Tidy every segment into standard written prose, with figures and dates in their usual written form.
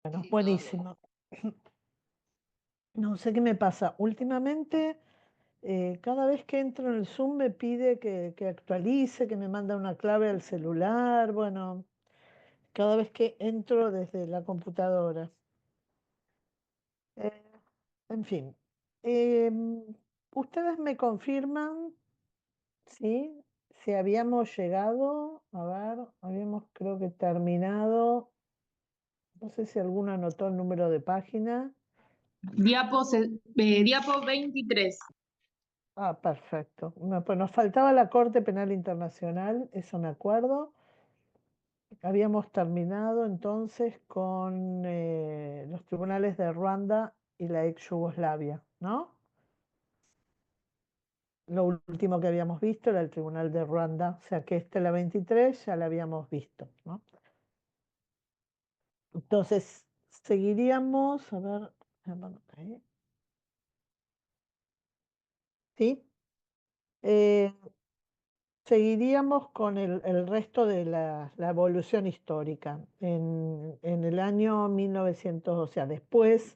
Bueno, buenísimo. No sé qué me pasa. Últimamente, cada vez que entro en el Zoom me pide que actualice, que me manda una clave al celular. Bueno, cada vez que entro desde la computadora. Eh, en fin, em, ustedes me confirman, ¿sí? Si habíamos llegado, a ver, habíamos creo que terminado. No sé si alguno anotó el número de página. Diapo 23. Ah, perfecto. No, pues nos faltaba la Corte Penal Internacional, eso me acuerdo. Habíamos terminado entonces con los tribunales de Ruanda y la ex Yugoslavia, ¿no? Lo último que habíamos visto era el tribunal de Ruanda, o sea que la 23 ya la habíamos visto, ¿no? Entonces, seguiríamos, a ver, ¿sí? Eh, Seguiríamos con el resto de la evolución histórica. En el año 1900, o sea, después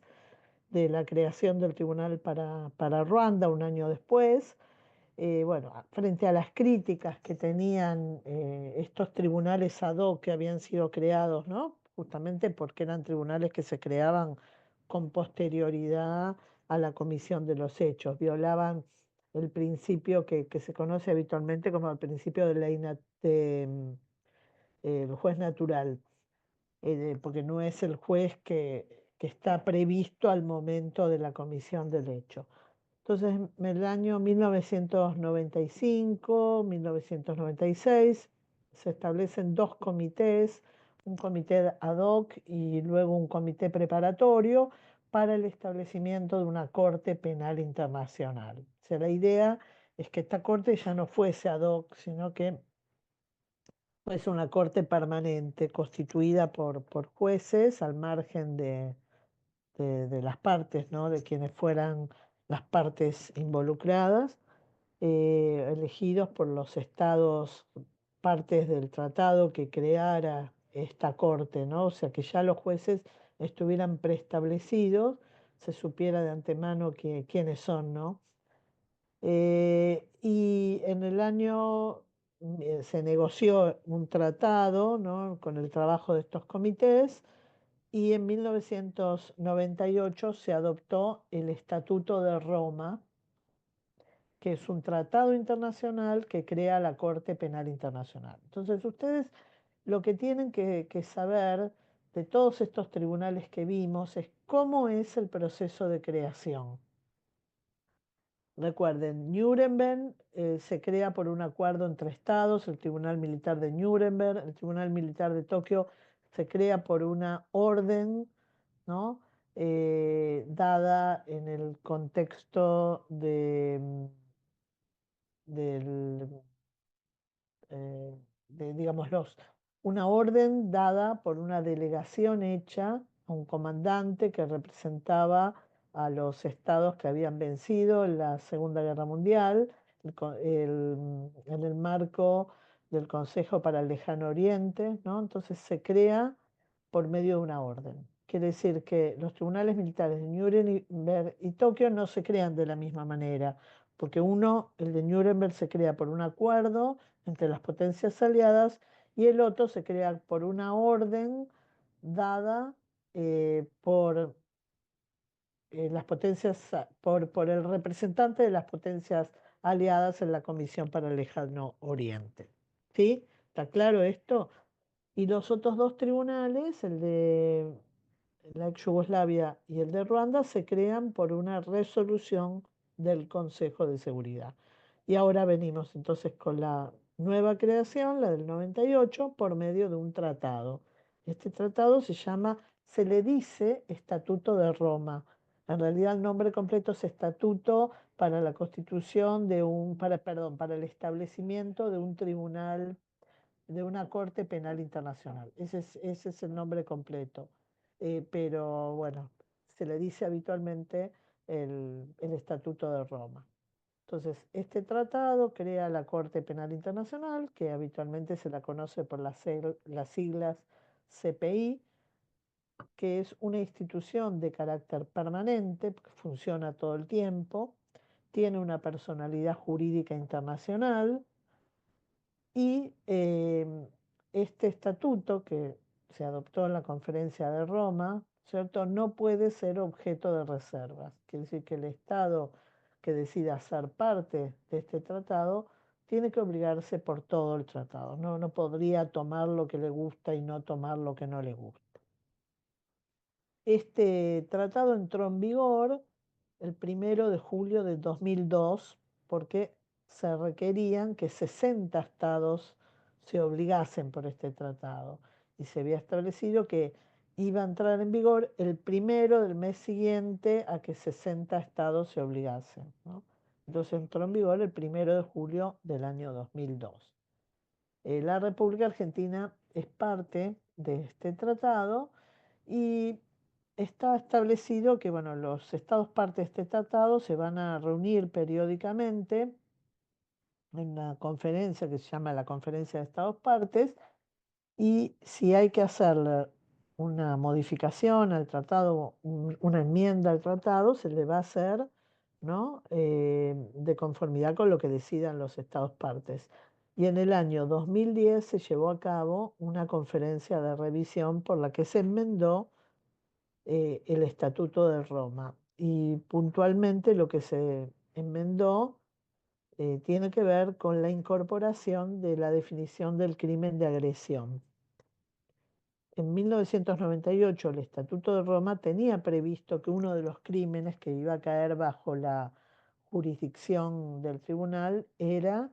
de la creación del Tribunal para Ruanda, un año después, bueno, frente a las críticas que tenían estos tribunales ad hoc que habían sido creados, ¿no? Justamente porque eran tribunales que se creaban con posterioridad a la comisión de los hechos, violaban el principio que se conoce habitualmente como el principio de el juez natural, porque no es el juez que está previsto al momento de la comisión del hecho. Entonces, en el año 1995, 1996, se establecen dos comités, un comité ad hoc y luego un comité preparatorio para el establecimiento de una Corte Penal Internacional. O sea, la idea es que esta Corte ya no fuese ad hoc, sino que fuese una Corte permanente constituida por jueces al margen de las partes, ¿no? De quienes fueran las partes involucradas, elegidos por los estados partes del tratado que creara esta corte, ¿no? O sea, que ya los jueces estuvieran preestablecidos, se supiera de antemano quiénes son, ¿no? Y en el año se negoció un tratado, ¿no? Con el trabajo de estos comités y en 1998 se adoptó el Estatuto de Roma, que es un tratado internacional que crea la Corte Penal Internacional. Entonces, ustedes lo que tienen que saber de todos estos tribunales que vimos es cómo es el proceso de creación. Recuerden, Nuremberg se crea por un acuerdo entre estados, el Tribunal Militar de Nuremberg, el Tribunal Militar de Tokio se crea por una orden, ¿no? Dada en el contexto del, digámoslos, una orden dada por una delegación hecha a un comandante que representaba a los estados que habían vencido en la Segunda Guerra Mundial, en el marco del Consejo para el Lejano Oriente, ¿no? Entonces se crea por medio de una orden. Quiere decir que los tribunales militares de Nuremberg y Tokio no se crean de la misma manera, porque uno, el de Nuremberg, se crea por un acuerdo entre las potencias aliadas y el otro se crea por una orden dada por las potencias, por el representante de las potencias aliadas en la Comisión para el Lejano Oriente. ¿Sí? ¿Está claro esto? Y los otros dos tribunales, el de la ex Yugoslavia y el de Ruanda, se crean por una resolución del Consejo de Seguridad. Y ahora venimos entonces con la nueva creación, la del 98, por medio de un tratado. Este tratado se le dice Estatuto de Roma. En realidad el nombre completo es Estatuto para la constitución perdón, para el establecimiento de un tribunal, de una Corte Penal Internacional. Ese es el nombre completo. Pero bueno, se le dice habitualmente el Estatuto de Roma. Entonces, este tratado crea la Corte Penal Internacional, que habitualmente se la conoce por las siglas CPI, que es una institución de carácter permanente, porque funciona todo el tiempo, tiene una personalidad jurídica internacional y este estatuto que se adoptó en la Conferencia de Roma, ¿cierto? No puede ser objeto de reservas. Quiere decir que el Estado que decida ser parte de este tratado tiene que obligarse por todo el tratado. No podría tomar lo que le gusta y no tomar lo que no le gusta. Este tratado entró en vigor el 1 de julio de 2002 porque se requerían que 60 estados se obligasen por este tratado y se había establecido que iba a entrar en vigor el 1 del mes siguiente a que 60 estados se obligasen, ¿no? Entonces entró en vigor el 1 de julio del año 2002. La República Argentina es parte de este tratado y está establecido que, bueno, los estados parte de este tratado se van a reunir periódicamente en una conferencia que se llama la Conferencia de Estados Partes, y si hay que hacerle una modificación al tratado, una enmienda al tratado, se le va a hacer, ¿no? De conformidad con lo que decidan los estados partes. Y en el año 2010 se llevó a cabo una conferencia de revisión por la que se enmendó el Estatuto de Roma. Y puntualmente lo que se enmendó tiene que ver con la incorporación de la definición del crimen de agresión. En 1998 el Estatuto de Roma tenía previsto que uno de los crímenes que iba a caer bajo la jurisdicción del tribunal era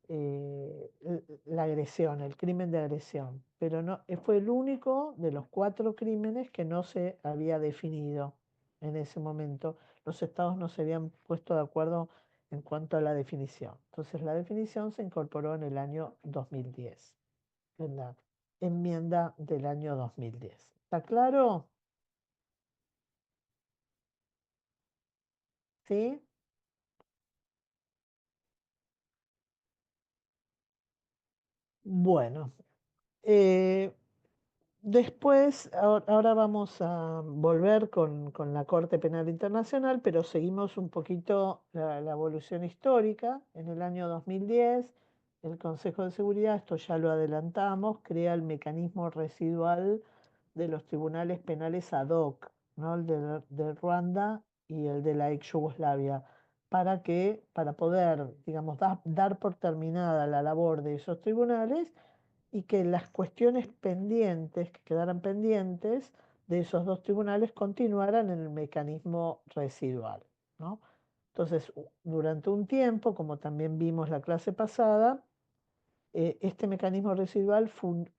la agresión, el crimen de agresión, pero no, fue el único de los 4 crímenes que no se había definido en ese momento. Los estados no se habían puesto de acuerdo en cuanto a la definición. Entonces la definición se incorporó en el año 2010, en la enmienda del año 2010. ¿Está claro? ¿Sí? Bueno, eh, después, ahora vamos a volver con la Corte Penal Internacional, pero seguimos un poquito la evolución histórica. En el año 2010, el Consejo de Seguridad, esto ya lo adelantamos, crea el mecanismo residual de los tribunales penales ad hoc, ¿no? El de Ruanda y el de la ex Yugoslavia, para poder, digamos, dar por terminada la labor de esos tribunales y que las cuestiones pendientes, que quedaran pendientes de esos 2 tribunales, continuaran en el mecanismo residual, ¿no? Entonces, durante un tiempo, como también vimos la clase pasada, este mecanismo residual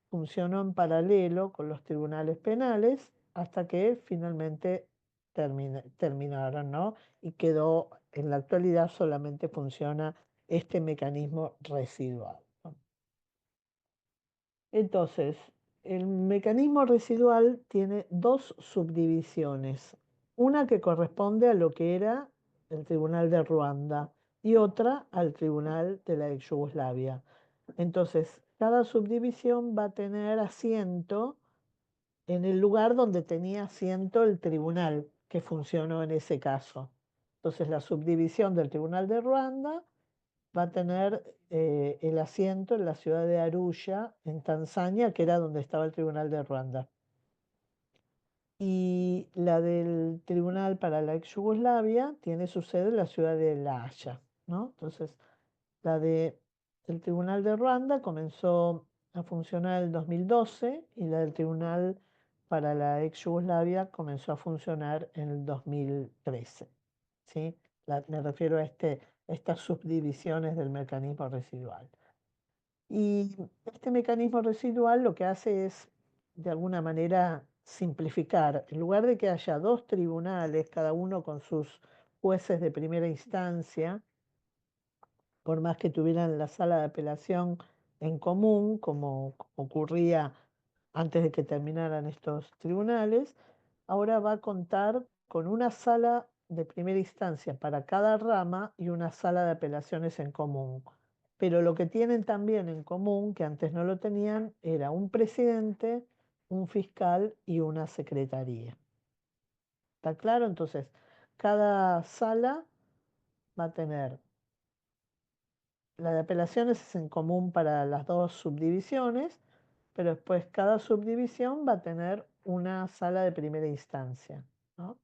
funcionó en paralelo con los tribunales penales hasta que finalmente terminaron, ¿no? Y quedó, en la actualidad solamente funciona este mecanismo residual, ¿no? Entonces, el mecanismo residual tiene 2 subdivisiones, una que corresponde a lo que era el Tribunal de Ruanda y otra al Tribunal de la ex Yugoslavia. Entonces, cada subdivisión va a tener asiento en el lugar donde tenía asiento el tribunal que funcionó en ese caso. Entonces, la subdivisión del Tribunal de Ruanda va a tener el asiento en la ciudad de Arusha, en Tanzania, que era donde estaba el Tribunal de Ruanda. Y la del Tribunal para la ex Yugoslavia tiene su sede en la ciudad de La Haya, ¿no? Entonces, la de el Tribunal de Ruanda comenzó a funcionar en el 2012 y la del Tribunal para la ex Yugoslavia comenzó a funcionar en el 2013, ¿sí? Me refiero a estas subdivisiones del mecanismo residual. Y este mecanismo residual lo que hace es, de alguna manera, simplificar. En lugar de que haya 2 tribunales, cada uno con sus jueces de primera instancia, por más que tuvieran la sala de apelación en común, como ocurría antes de que terminaran estos tribunales, ahora va a contar con una sala de primera instancia para cada rama y una sala de apelaciones en común. Pero lo que tienen también en común, que antes no lo tenían, era un presidente un fiscal y una secretaría. ¿Está claro? Entonces, cada sala va a tener, la de apelaciones es en común para las dos subdivisiones, pero después cada subdivisión va a tener una sala de primera instancia, ¿no?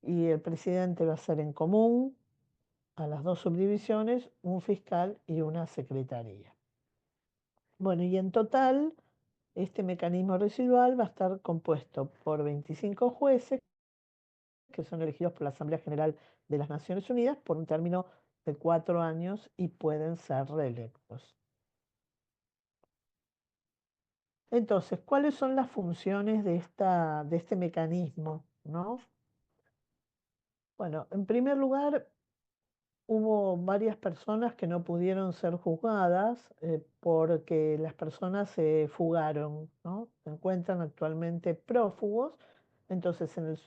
Y el presidente va a ser en común a las dos subdivisiones un fiscal y una secretaría. Bueno, y en total, este mecanismo residual va a estar compuesto por 25 jueces que son elegidos por la Asamblea General de las Naciones Unidas por un término de 4 años y pueden ser reelectos. Entonces, ¿cuáles son las funciones de este mecanismo, ¿no? Bueno, en primer lugar, hubo varias personas que no pudieron ser juzgadas porque las personas se fugaron, ¿no? Se encuentran actualmente prófugos, entonces en el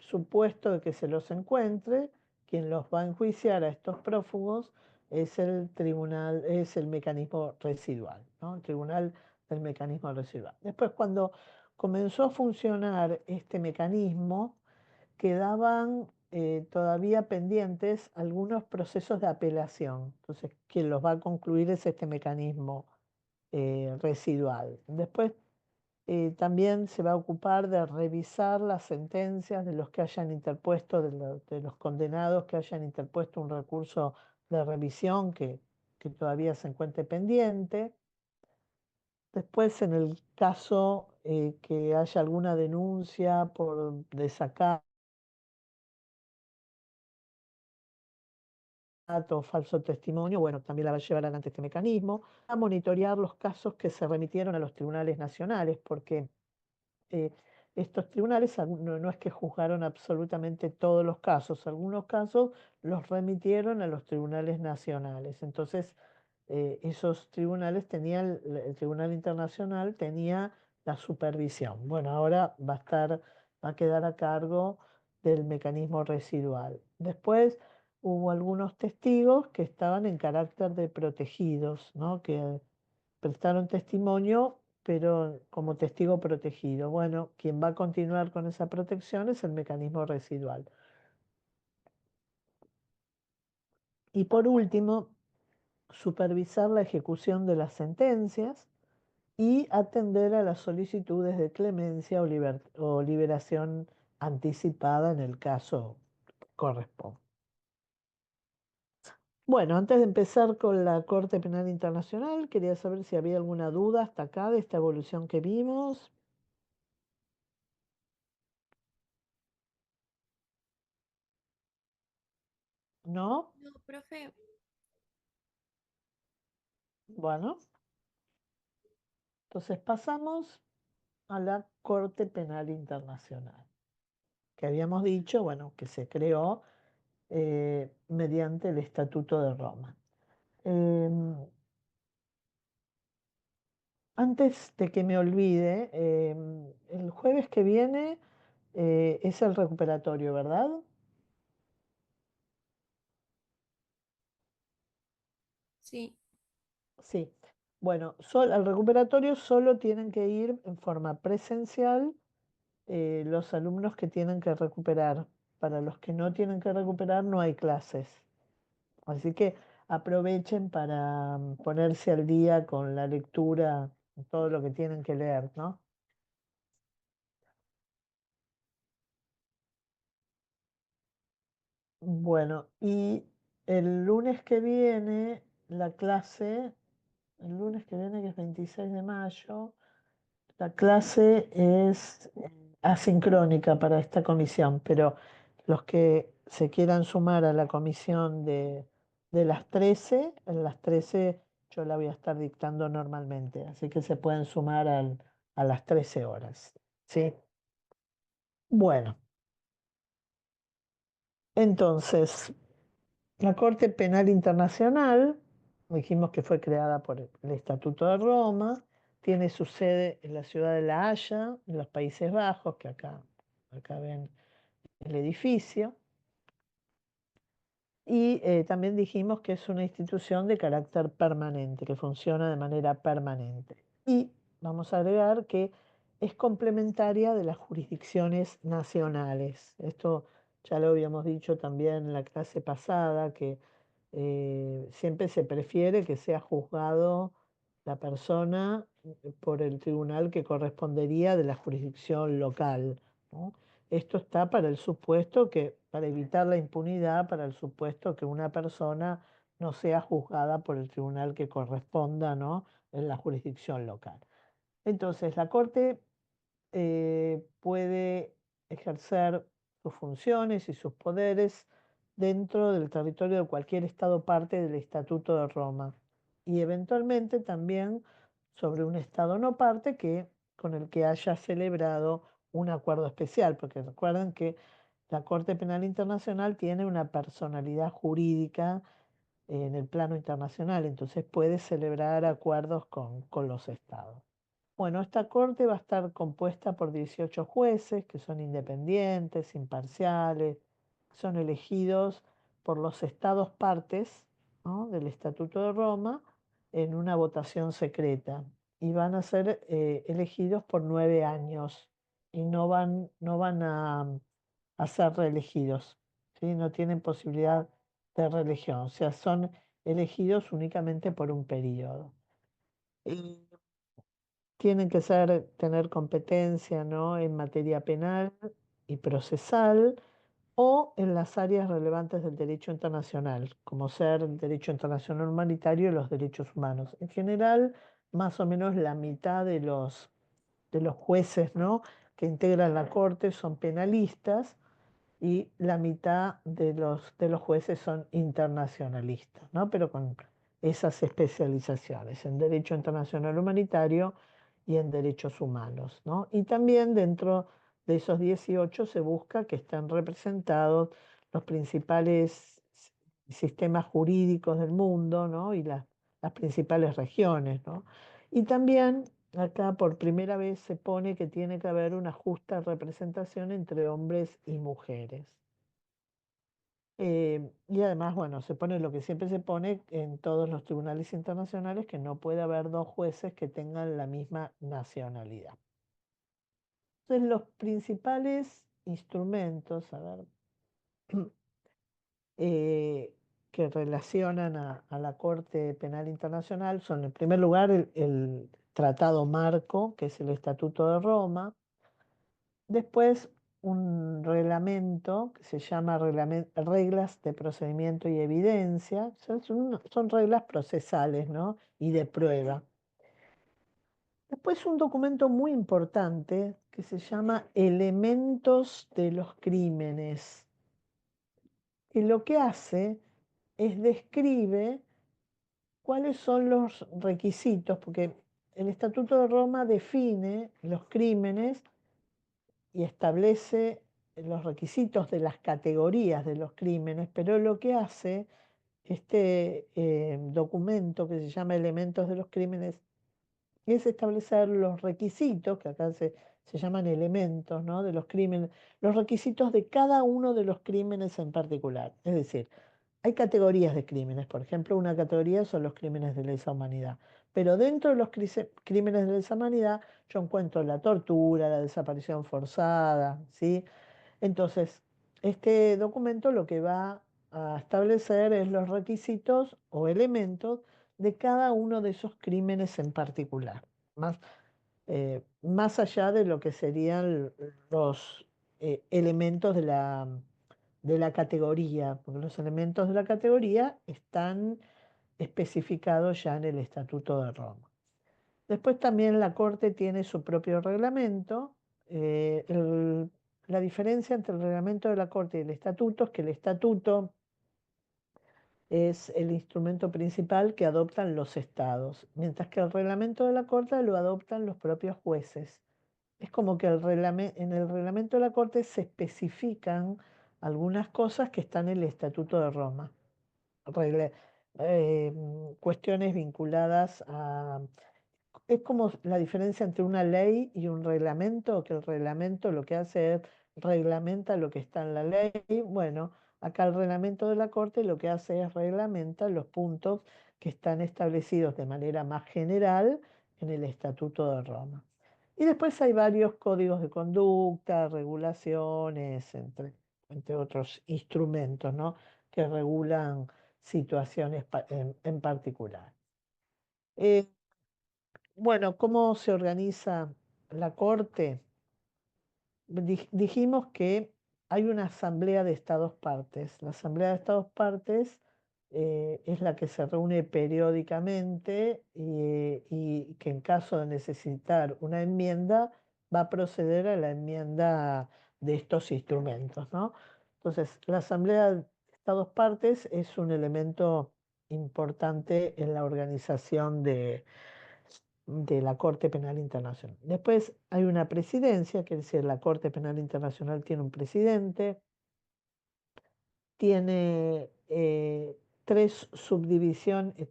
supuesto de que se los encuentre, quien los va a enjuiciar a estos prófugos es el tribunal, es el mecanismo residual, ¿no? El tribunal del mecanismo residual. Después, cuando comenzó a funcionar este mecanismo, quedaban todavía pendientes algunos procesos de apelación. Entonces, quien los va a concluir es este mecanismo residual. Después, también se va a ocupar de revisar las sentencias de los que hayan interpuesto, de los condenados que hayan interpuesto un recurso de revisión que todavía se encuentre pendiente. Después, en el caso que haya alguna denuncia por desacato o falso testimonio, bueno, también la va a llevar adelante este mecanismo, a monitorear los casos que se remitieron a los tribunales nacionales, porque eh, estos tribunales no es que juzgaron absolutamente todos los casos, algunos casos los remitieron a los tribunales nacionales. Entonces, esos tribunales tenían, el Tribunal Internacional tenía la supervisión. Bueno, ahora va a quedar a cargo del mecanismo residual. Después hubo algunos testigos que estaban en carácter de protegidos, ¿no? Que prestaron testimonio, pero como testigo protegido. Bueno, quien va a continuar con esa protección es el mecanismo residual. Y por último, supervisar la ejecución de las sentencias y atender a las solicitudes de clemencia o liberación anticipada en el caso corresponda. Bueno, antes de empezar con la Corte Penal Internacional, quería saber si había alguna duda hasta acá de esta evolución que vimos. ¿No? No, profe, Bueno, entonces pasamos a la Corte Penal Internacional, que habíamos dicho, bueno, que se creó mediante el Estatuto de Roma. Em, Antes de que me olvide, el jueves que viene es el recuperatorio, ¿verdad? sí. Sí. Bueno, al recuperatorio solo tienen que ir en forma presencial los alumnos que tienen que recuperar. Para los que no tienen que recuperar no hay clases. Así que aprovechen para ponerse al día con la lectura, todo lo que tienen que leer, ¿no? Bueno, y el lunes que viene, la clase, el lunes que viene, que es 26 de mayo, la clase es asincrónica para esta comisión, pero los que se quieran sumar a la comisión de las 13, en las 13 yo la voy a estar dictando normalmente, así que se pueden sumar a las 13 horas. ¿Sí? Bueno, entonces, la Corte Penal Internacional, dijimos que fue creada por el Estatuto de Roma, tiene su sede en la ciudad de La Haya, en los Países Bajos, que acá ven el edificio, y también dijimos que es una institución de carácter permanente, que funciona de manera permanente. Y vamos a agregar que es complementaria de las jurisdicciones nacionales. Esto ya lo habíamos dicho también en la clase pasada, que siempre se prefiere que sea juzgado la persona por el tribunal que correspondería de la jurisdicción local, ¿no? Esto está para el supuesto que, para evitar la impunidad, para el supuesto que una persona no sea juzgada por el tribunal que corresponda, ¿no?, en la jurisdicción local. Entonces, la Corte puede ejercer sus funciones y sus poderes dentro del territorio de cualquier Estado parte del Estatuto de Roma y eventualmente también sobre un Estado no parte con el que haya celebrado un acuerdo especial, porque recuerden que la Corte Penal Internacional tiene una personalidad jurídica en el plano internacional, entonces puede celebrar acuerdos con los estados. Bueno, esta corte va a estar compuesta por 18 jueces que son independientes, imparciales, son elegidos por los estados partes, ¿no?, del Estatuto de Roma en una votación secreta y van a ser elegidos por 9 años y no van a ser reelegidos, ¿sí? No tienen posibilidad de reelección, o sea, son elegidos únicamente por un periodo. Y tienen que tener competencia, ¿no?, en materia penal y procesal o en las áreas relevantes del derecho internacional, como ser el derecho internacional humanitario y los derechos humanos. En general, más o menos la mitad de los jueces, ¿no?, que integran la Corte son penalistas y la mitad de los jueces son internacionalistas, ¿no?, pero con esas especializaciones en derecho internacional humanitario y en derechos humanos, ¿no? Y también dentro de esos 18 se busca que estén representados los principales sistemas jurídicos del mundo, ¿no?, y las principales regiones, ¿no? Y también acá por primera vez se pone que tiene que haber una justa representación entre hombres y mujeres. Y además, bueno, se pone lo que siempre se pone en todos los tribunales internacionales, que no puede haber dos jueces que tengan la misma nacionalidad. Entonces, los principales instrumentos, a ver, que relacionan a la Corte Penal Internacional son, en primer lugar, el Tratado Marco, que es el Estatuto de Roma. Después, un reglamento que se llama Reglas de Procedimiento y Evidencia. Son reglas procesales, ¿no?, y de prueba. Después, un documento muy importante que se llama Elementos de los Crímenes, que lo que hace es describe cuáles son los requisitos, porque el Estatuto de Roma define los crímenes y establece los requisitos de las categorías de los crímenes, pero lo que hace este documento que se llama Elementos de los Crímenes es establecer los requisitos, que acá se llaman elementos, ¿no?, de los crímenes, los requisitos de cada uno de los crímenes en particular. Es decir, hay categorías de crímenes. Por ejemplo, una categoría son los crímenes de lesa humanidad. Pero dentro de los crímenes de lesa humanidad yo encuentro la tortura, la desaparición forzada, ¿sí? Entonces, este documento lo que va a establecer es los requisitos o elementos de cada uno de esos crímenes en particular, más allá de lo que serían los elementos de la categoría, porque los elementos de la categoría están especificados ya en el Estatuto de Roma. Después también la Corte tiene su propio reglamento. La diferencia entre el reglamento de la Corte y el Estatuto es que el Estatuto es el instrumento principal que adoptan los estados, mientras que el reglamento de la Corte lo adoptan los propios jueces. Es como que en el reglamento de la Corte se especifican algunas cosas que están en el Estatuto de Roma. Cuestiones vinculadas a... Es como la diferencia entre una ley y un reglamento, que el reglamento lo que hace es reglamenta lo que está en la ley. Bueno, acá el reglamento de la Corte lo que hace es reglamenta los puntos que están establecidos de manera más general en el Estatuto de Roma. Y después hay varios códigos de conducta, regulaciones, entre otros instrumentos, ¿no? Que regulan situaciones en particular. Eh, bueno, ¿cómo se organiza la Corte? Dijimos que hay una asamblea de estados partes. La asamblea de estados partes es la que se reúne periódicamente y que en caso de necesitar una enmienda va a proceder a la enmienda de estos instrumentos, ¿no? Entonces, la asamblea de estados partes es un elemento importante en la organización de la Corte Penal Internacional. Después hay una presidencia, que es decir, la Corte Penal Internacional tiene un presidente, tiene tres subdivisiones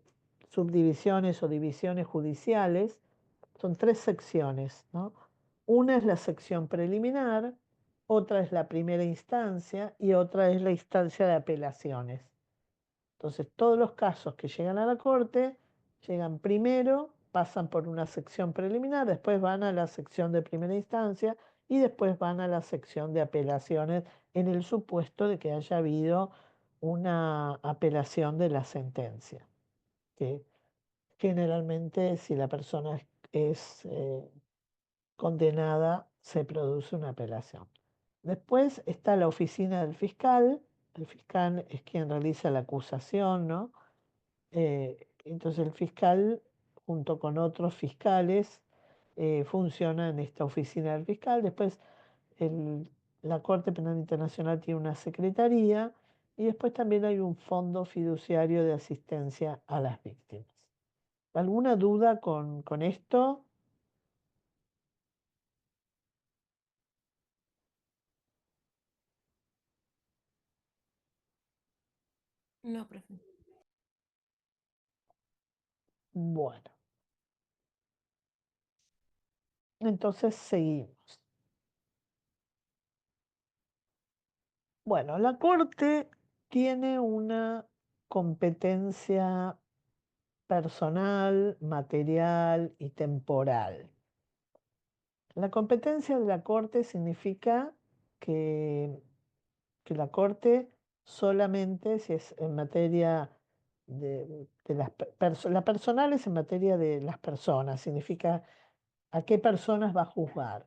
o divisiones judiciales, son tres secciones, ¿no? Una es la sección preliminar, otra es la primera instancia y otra es la instancia de apelaciones. Entonces, todos los casos que llegan a la Corte llegan primero, pasan por una sección preliminar, después van a la sección de primera instancia y después van a la sección de apelaciones en el supuesto de que haya habido una apelación de la sentencia, que generalmente si la persona es condenada se produce una apelación. Después está la oficina del fiscal. El fiscal es quien realiza la acusación, ¿no? Entonces el fiscal, junto con otros fiscales, funciona en esta oficina del fiscal. Después el- la Corte Penal Internacional tiene una secretaría y después también hay un fondo fiduciario de asistencia a las víctimas. ¿Alguna duda con esto? No, profe. Bueno, entonces seguimos. Bueno, la Corte tiene una competencia personal, material y temporal. La competencia de la Corte significa que, que la Corte solamente, si es en materia de la personal es en materia de las personas, significa a qué personas va a juzgar.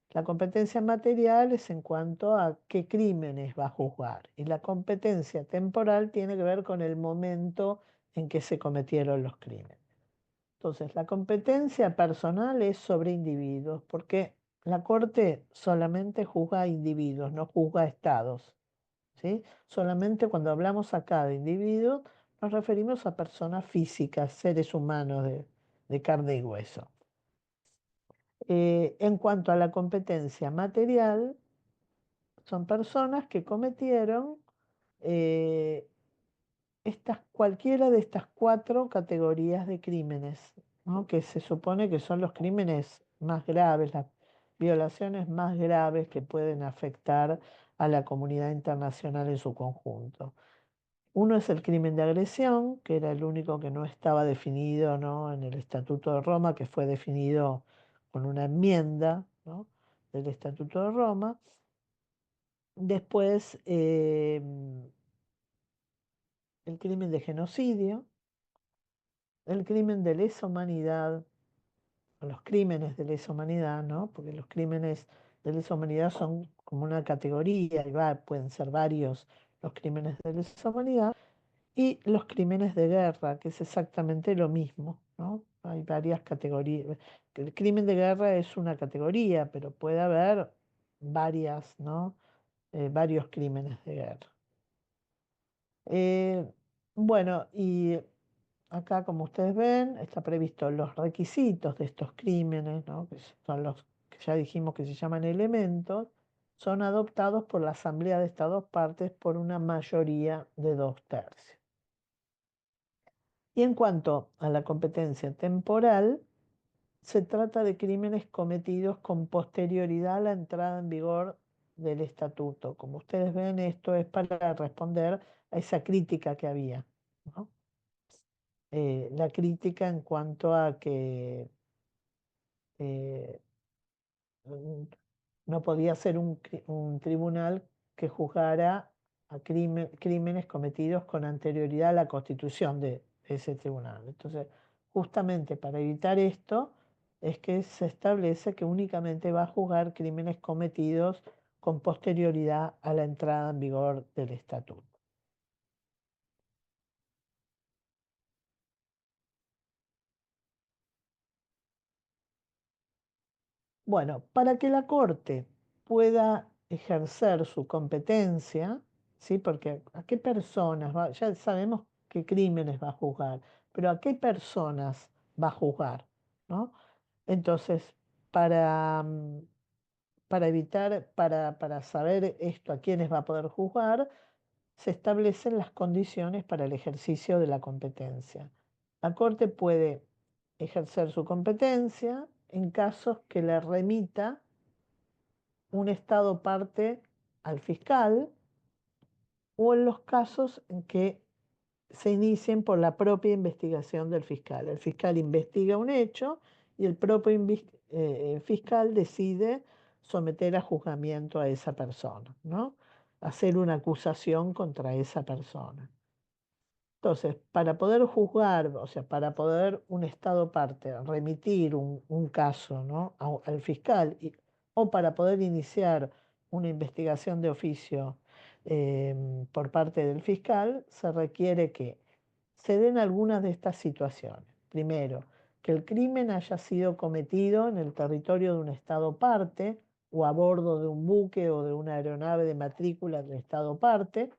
La competencia material es en cuanto a qué crímenes va a juzgar. Y la competencia temporal tiene que ver con el momento en que se cometieron los crímenes. Entonces, la competencia personal es sobre individuos, porque la Corte solamente juzga a individuos, no juzga a estados, ¿sí? Solamente cuando hablamos acá de individuos, nos referimos a personas físicas, seres humanos de carne y hueso. En cuanto a la competencia material, son personas que cometieron eh, cualquiera de estas cuatro categorías de crímenes, ¿no? Que se supone que son los crímenes más graves, las violaciones más graves que pueden afectar a la comunidad internacional en su conjunto. Uno es el crimen de agresión, que era el único que no estaba definido, ¿no? En el Estatuto de Roma, que fue definido con una enmienda, ¿no? Del Estatuto de Roma. Después, el crimen de genocidio, el crimen de lesa humanidad, o los crímenes de lesa humanidad, ¿no? Porque los crímenes de lesa humanidad son como una categoría, pueden ser varios los crímenes de lesa humanidad, y los crímenes de guerra, que es exactamente lo mismo, ¿no? Hay varias categorías. El crimen de guerra es una categoría, pero puede haber varias, ¿no? Varios crímenes de guerra. Eh, bueno, y acá, como ustedes ven, está previsto los requisitos de estos crímenes, ¿no? Que son los que ya dijimos que se llaman elementos, son adoptados por la Asamblea de Estados Partes por una mayoría de 2/3. Y en cuanto a la competencia temporal, se trata de crímenes cometidos con posterioridad a la entrada en vigor del estatuto. Como ustedes ven, esto es para responder a esa crítica que había, ¿no? La crítica en cuanto a que eh, mm, no podía ser un tribunal que juzgara a crímenes cometidos con anterioridad a la constitución de ese tribunal. Entonces, justamente para evitar esto, es que se establece que únicamente va a juzgar crímenes cometidos con posterioridad a la entrada en vigor del estatuto. Bueno, para que la Corte pueda ejercer su competencia, ¿sí? Porque a qué personas va, ya sabemos qué crímenes va a juzgar, pero a qué personas va a juzgar, ¿no? Entonces, para, para evitar, para saber esto, a quiénes va a poder juzgar, se establecen las condiciones para el ejercicio de la competencia. La Corte puede ejercer su competencia en casos que le remita un Estado parte al fiscal o en los casos en que se inicien por la propia investigación del fiscal. El fiscal investiga un hecho y el propio fiscal decide someter a juzgamiento a esa persona, ¿no? Hacer una acusación contra esa persona. Entonces, para poder juzgar, o sea, para poder un Estado parte remitir un caso, ¿no? al fiscal o para poder iniciar una investigación de oficio por parte del fiscal, se requiere que se den algunas de estas situaciones. Primero, que el crimen haya sido cometido en el territorio de un Estado parte o a bordo de un buque o de una aeronave de matrícula del Estado parte.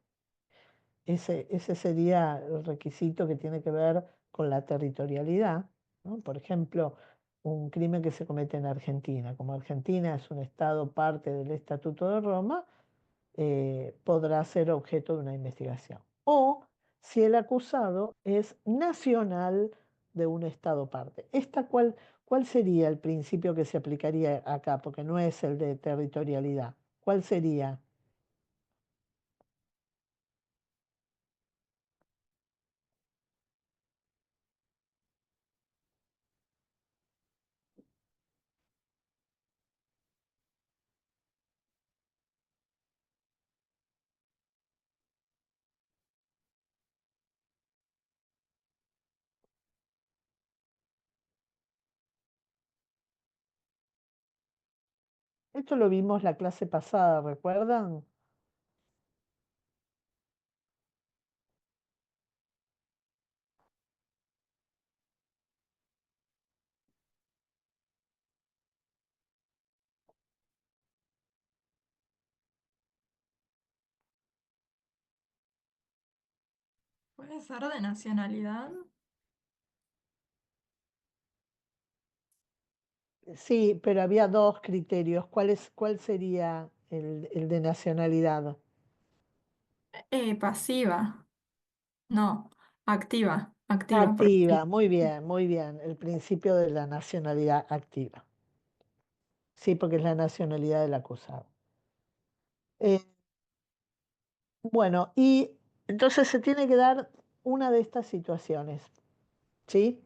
Ese sería el requisito que tiene que ver con la territorialidad, ¿no? Por ejemplo, un crimen que se comete en Argentina. Como Argentina es un Estado parte del Estatuto de Roma, podrá ser objeto de una investigación. O si el acusado es nacional de un Estado parte. ¿Cuál sería el principio que se aplicaría acá? Porque no es el de territorialidad. ¿Cuál sería? Esto lo vimos la clase pasada, ¿recuerdan? ¿Puede ser de nacionalidad? Sí, pero había dos criterios. ¿Cuál sería el de nacionalidad? Pasiva. No, activa. Activa, porque sí. Activa, muy bien, muy bien. El principio de la nacionalidad activa. Sí, porque es la nacionalidad del acusado. Eh, bueno, y entonces se tiene que dar una de estas situaciones, ¿sí?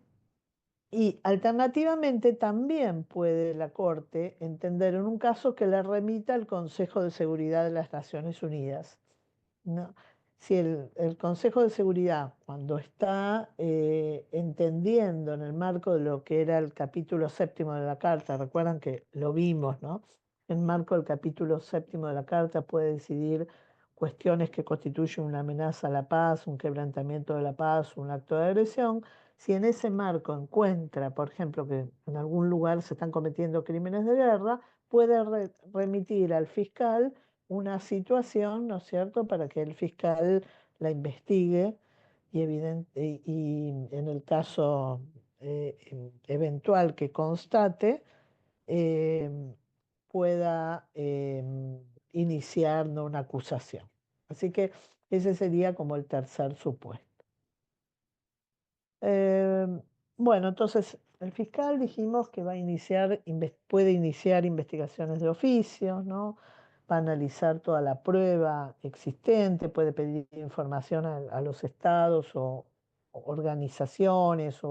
Y alternativamente también puede la Corte entender en un caso que le remita al Consejo de Seguridad de las Naciones Unidas. No, si el Consejo de Seguridad, cuando está entendiendo en el marco de lo que era el capítulo séptimo de la Carta, recuerdan que lo vimos, ¿no? En marco del capítulo séptimo de la Carta puede decidir cuestiones que constituyen una amenaza a la paz, un quebrantamiento de la paz, un acto de agresión. Si en ese marco encuentra, por ejemplo, que en algún lugar se están cometiendo crímenes de guerra, puede remitir al fiscal una situación, ¿no es cierto?, para que el fiscal la investigue y en el caso eventual que constate, eh, pueda iniciar, ¿no?, una acusación. Así que ese sería como el tercer supuesto. Eh, bueno, entonces el fiscal dijimos que va a iniciar, puede iniciar investigaciones de oficio, ¿no? Va a analizar toda la prueba existente, puede pedir información a los estados o organizaciones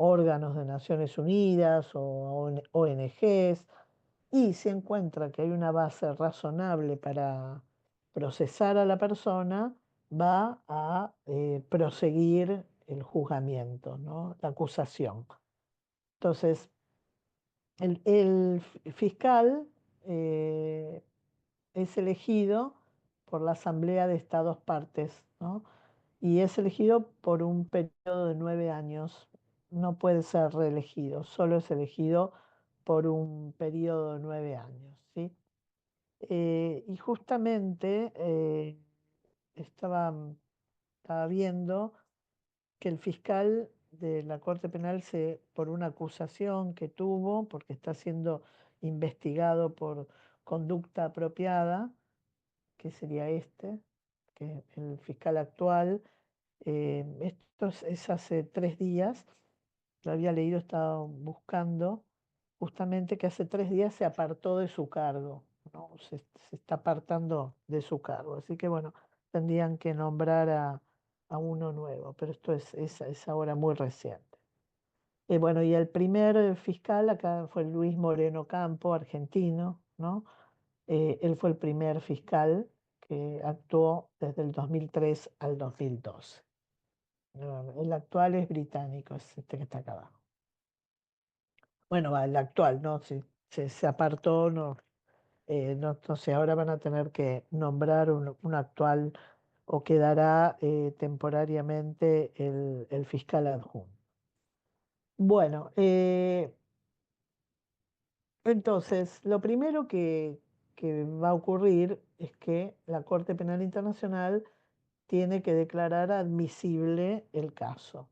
órganos de Naciones Unidas o ONGs, y si encuentra que hay una base razonable para procesar a la persona, va a proseguir el juzgamiento, ¿no? La acusación. Entonces, el fiscal es elegido por la Asamblea de Estados Partes, ¿no? Y es elegido por un periodo de 9 años. No puede ser reelegido, solo es elegido por un periodo de 9 años, ¿sí? Y justamente estaba viendo que el fiscal de la Corte Penal, por una acusación que tuvo, porque está siendo investigado por conducta apropiada, que sería que el fiscal actual, esto es hace 3 días, lo había leído, estaba buscando, justamente que hace 3 días se apartó de su cargo, ¿no? Se está apartando de su cargo. Así que bueno, tendrían que nombrar a uno nuevo, pero esto es ahora muy reciente. Bueno, y el primer fiscal acá fue Luis Moreno Campo, argentino, ¿no? Él fue el primer fiscal que actuó desde el 2003 al 2012. El actual es británico, es este que está acá abajo. Bueno, el actual, ¿no? Si se apartó, no, no sé, ahora van a tener que nombrar un actual o quedará temporariamente el fiscal adjunto. Bueno, entonces, lo primero que va a ocurrir es que la Corte Penal Internacional tiene que declarar admisible el caso.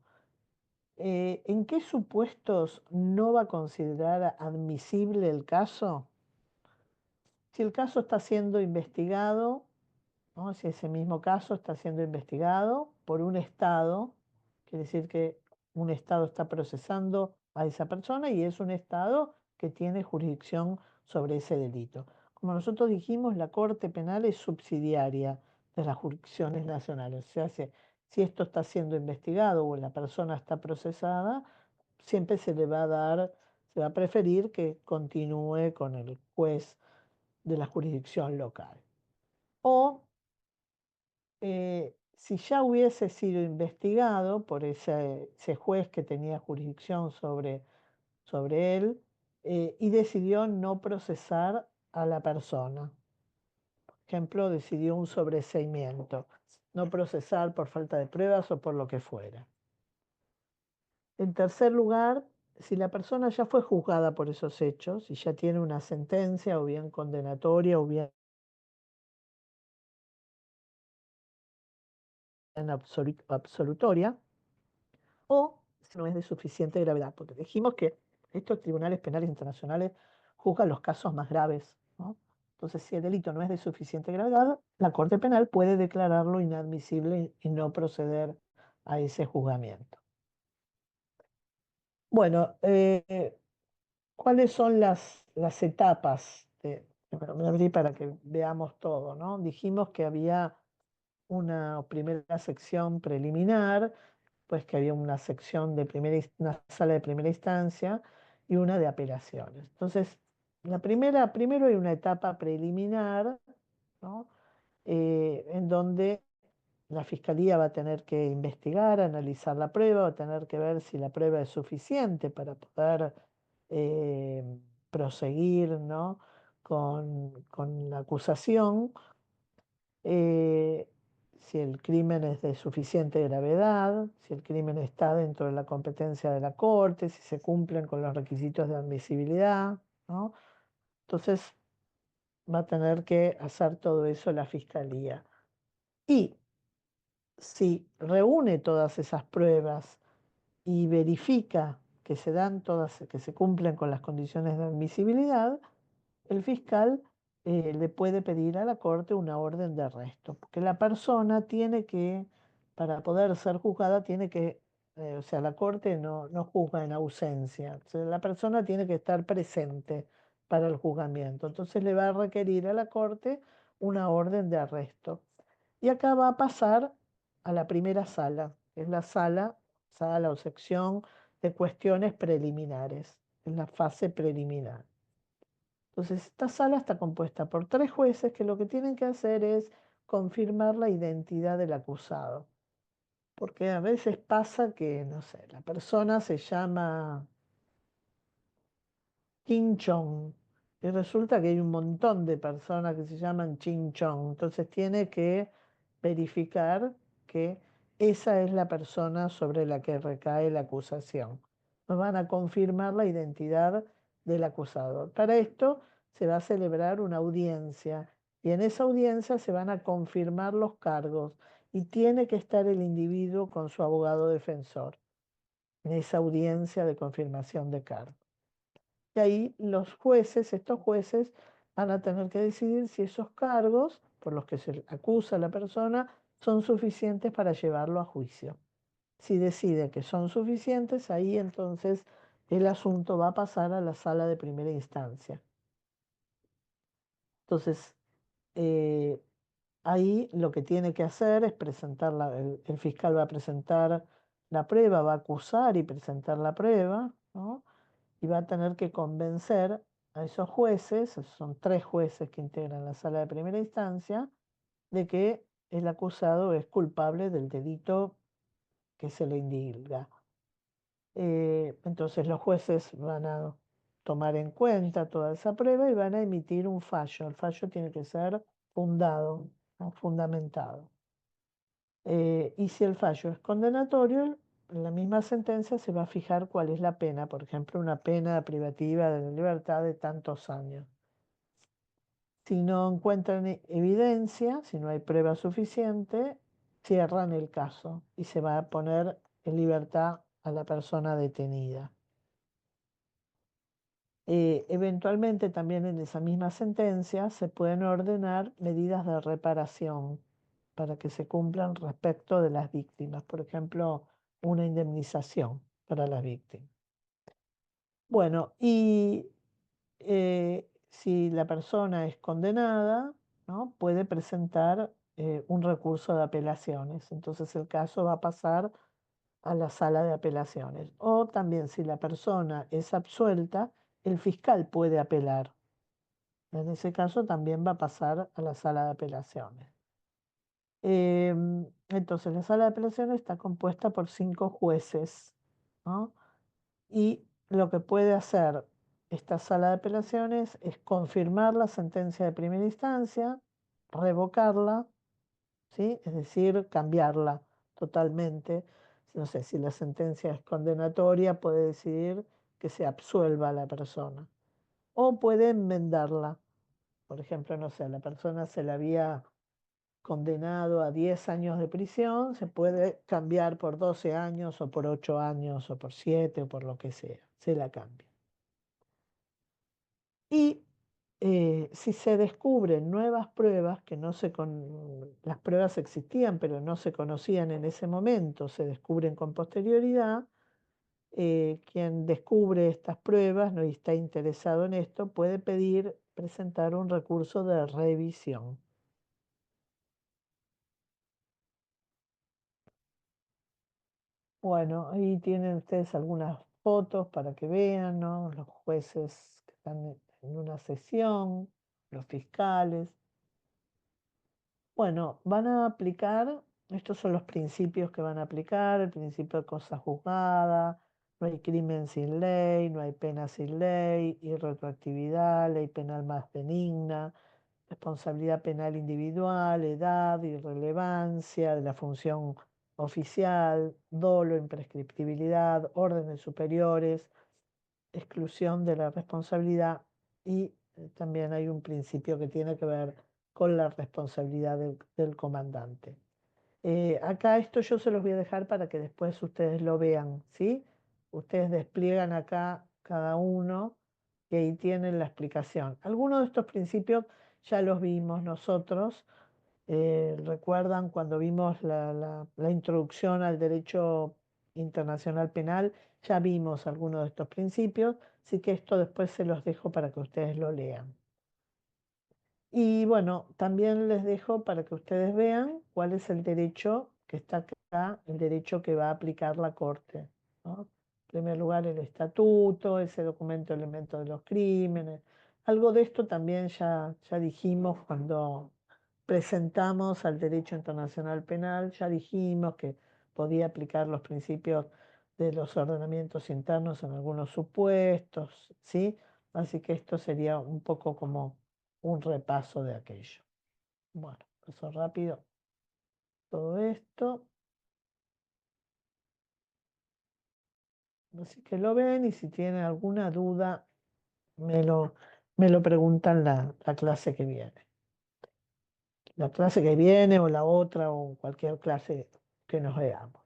¿En qué supuestos no va a considerar admisible el caso? Si el caso está siendo investigado, ¿no? Si ese mismo caso está siendo investigado por un Estado, quiere decir que un Estado está procesando a esa persona y es un Estado que tiene jurisdicción sobre ese delito. Como nosotros dijimos, la Corte Penal es subsidiaria de las jurisdicciones nacionales. O sea, si esto está siendo investigado o la persona está procesada, siempre se le va a dar, se va a preferir que continúe con el juez de la jurisdicción local. O si ya hubiese sido investigado por ese juez que tenía jurisdicción sobre él y decidió no procesar a la persona. Por ejemplo, decidió un sobreseimiento, no procesar por falta de pruebas o por lo que fuera. En tercer lugar, si la persona ya fue juzgada por esos hechos y ya tiene una sentencia o bien condenatoria o bien absolutoria, o si no es de suficiente gravedad, porque dijimos que estos tribunales penales internacionales juzgan los casos más graves, ¿no? Entonces, si el delito no es de suficiente gravedad, la Corte Penal puede declararlo inadmisible y no proceder a ese juzgamiento. Bueno, ¿cuáles son las etapas? Me abrí para que veamos todo, ¿no? Dijimos que había una primera sección preliminar, pues que había una sección una sala de primera instancia y una de apelaciones. Entonces, primero hay una etapa preliminar, ¿no? En donde la fiscalía va a tener que investigar, analizar la prueba, va a tener que ver si la prueba es suficiente para poder eh, proseguir, ¿no? con la acusación. eh, si el crimen es de suficiente gravedad, si el crimen está dentro de la competencia de la Corte, si se cumplen con los requisitos de admisibilidad, ¿no? Entonces va a tener que hacer todo eso la Fiscalía. Y si reúne todas esas pruebas y verifica que se dan todas, que se cumplen con las condiciones de admisibilidad, el fiscal le puede pedir a la Corte una orden de arresto, porque la persona tiene que, para poder ser juzgada, o sea, la Corte no juzga en ausencia, o sea, la persona tiene que estar presente para el juzgamiento, entonces le va a requerir a la Corte una orden de arresto. Y acá va a pasar a la primera sala, que es la sala o sección de cuestiones preliminares, en la fase preliminar. Entonces, esta sala está compuesta por 3 jueces que lo que tienen que hacer es confirmar la identidad del acusado. Porque a veces pasa que, no sé, la persona se llama Kim Chong y resulta que hay un montón de personas que se llaman Chin Chong. Entonces tiene que verificar que esa es la persona sobre la que recae la acusación. Nos van a confirmar la identidad del acusado. Para esto se va a celebrar una audiencia y en esa audiencia se van a confirmar los cargos y tiene que estar el individuo con su abogado defensor en esa audiencia de confirmación de cargos. Y ahí los jueces, estos jueces, van a tener que decidir si esos cargos por los que se acusa a la persona son suficientes para llevarlo a juicio. Si decide que son suficientes, ahí entonces el asunto va a pasar a la sala de primera instancia. Entonces, ahí lo que tiene que hacer es presentar, el fiscal va a presentar la prueba, va a acusar y presentar la prueba, ¿no? Y va a tener que convencer a esos jueces, son 3 jueces que integran la sala de primera instancia, de que el acusado es culpable del delito que se le indilga. Entonces los jueces van a tomar en cuenta toda esa prueba y van a emitir un fallo. El fallo tiene que ser fundado, ¿no? Fundamentado. Y si el fallo es condenatorio, en la misma sentencia se va a fijar cuál es la pena, por ejemplo, una pena privativa de la libertad de tantos años. Si no encuentran evidencia, si no hay prueba suficiente, cierran el caso y se va a poner en libertad a la persona detenida. Eventualmente también en esa misma sentencia se pueden ordenar medidas de reparación para que se cumplan respecto de las víctimas, por ejemplo, una indemnización para las víctimas. Bueno, y si la persona es condenada, ¿no? Puede presentar un recurso de apelaciones. Entonces el caso va a pasar a la sala de apelaciones. O también si la persona es absuelta, el fiscal puede apelar. En ese caso también va a pasar a la sala de apelaciones. Entonces la sala de apelaciones está compuesta por 5 jueces, ¿no? Y lo que puede hacer esta sala de apelaciones es confirmar la sentencia de primera instancia, revocarla, ¿sí? Es decir, cambiarla totalmente. No sé, si la sentencia es condenatoria, puede decidir que se absuelva a la persona. O puede enmendarla. Por ejemplo, no sé, la persona se la había condenado a 10 años de prisión, se puede cambiar por 12 años o por 8 años o por 7 o por lo que sea, se la cambia. Y si se descubren nuevas pruebas, que no se las pruebas existían pero no se conocían en ese momento, se descubren con posterioridad, quien descubre estas pruebas, ¿no? Y está interesado en esto, puede presentar un recurso de revisión. Bueno, ahí tienen ustedes algunas fotos para que vean, ¿no? Los jueces que están en una sesión, los fiscales. Bueno, van a aplicar, estos son los principios que van a aplicar: el principio de cosa juzgada, no hay crimen sin ley, no hay pena sin ley, irretroactividad, ley penal más benigna, responsabilidad penal individual, edad, irrelevancia de la función oficial, dolo, imprescriptibilidad, órdenes superiores, exclusión de la responsabilidad y también hay un principio que tiene que ver con la responsabilidad del comandante. Acá esto yo se los voy a dejar para que después ustedes lo vean, ¿sí? Ustedes despliegan acá cada uno y ahí tienen la explicación. Algunos de estos principios ya los vimos nosotros. ¿Recuerdan cuando vimos la introducción al derecho internacional penal? Ya vimos algunos de estos principios, así que esto después se los dejo para que ustedes lo lean. Y bueno, también les dejo para que ustedes vean cuál es el derecho que está acá, el derecho que va a aplicar la Corte, ¿no? En primer lugar, el estatuto, ese documento elemento de los crímenes. Algo de esto también ya dijimos cuando presentamos al derecho internacional penal, ya dijimos que podía aplicar los principios de los ordenamientos internos en algunos supuestos, ¿sí? Así que esto sería un poco como un repaso de aquello. Bueno, paso rápido todo esto. Así que lo ven y si tienen alguna duda me lo preguntan la clase que viene. La clase que viene o la otra o cualquier clase que nos veamos.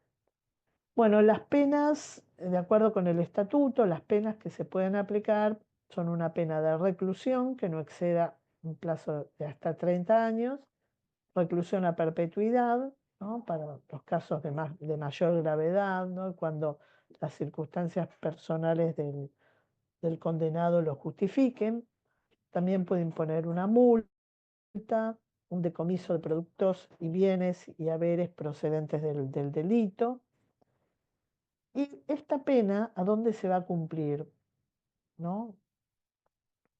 Bueno, las penas, de acuerdo con el estatuto, las penas que se pueden aplicar son una pena de reclusión que no exceda un plazo de hasta 30 años, reclusión a perpetuidad, ¿no? Para los casos de mayor gravedad, ¿no? Cuando las circunstancias personales del condenado lo justifiquen. También puede imponer una multa, un decomiso de productos y bienes y haberes procedentes del delito. ¿Y esta pena a dónde se va a cumplir? ¿No?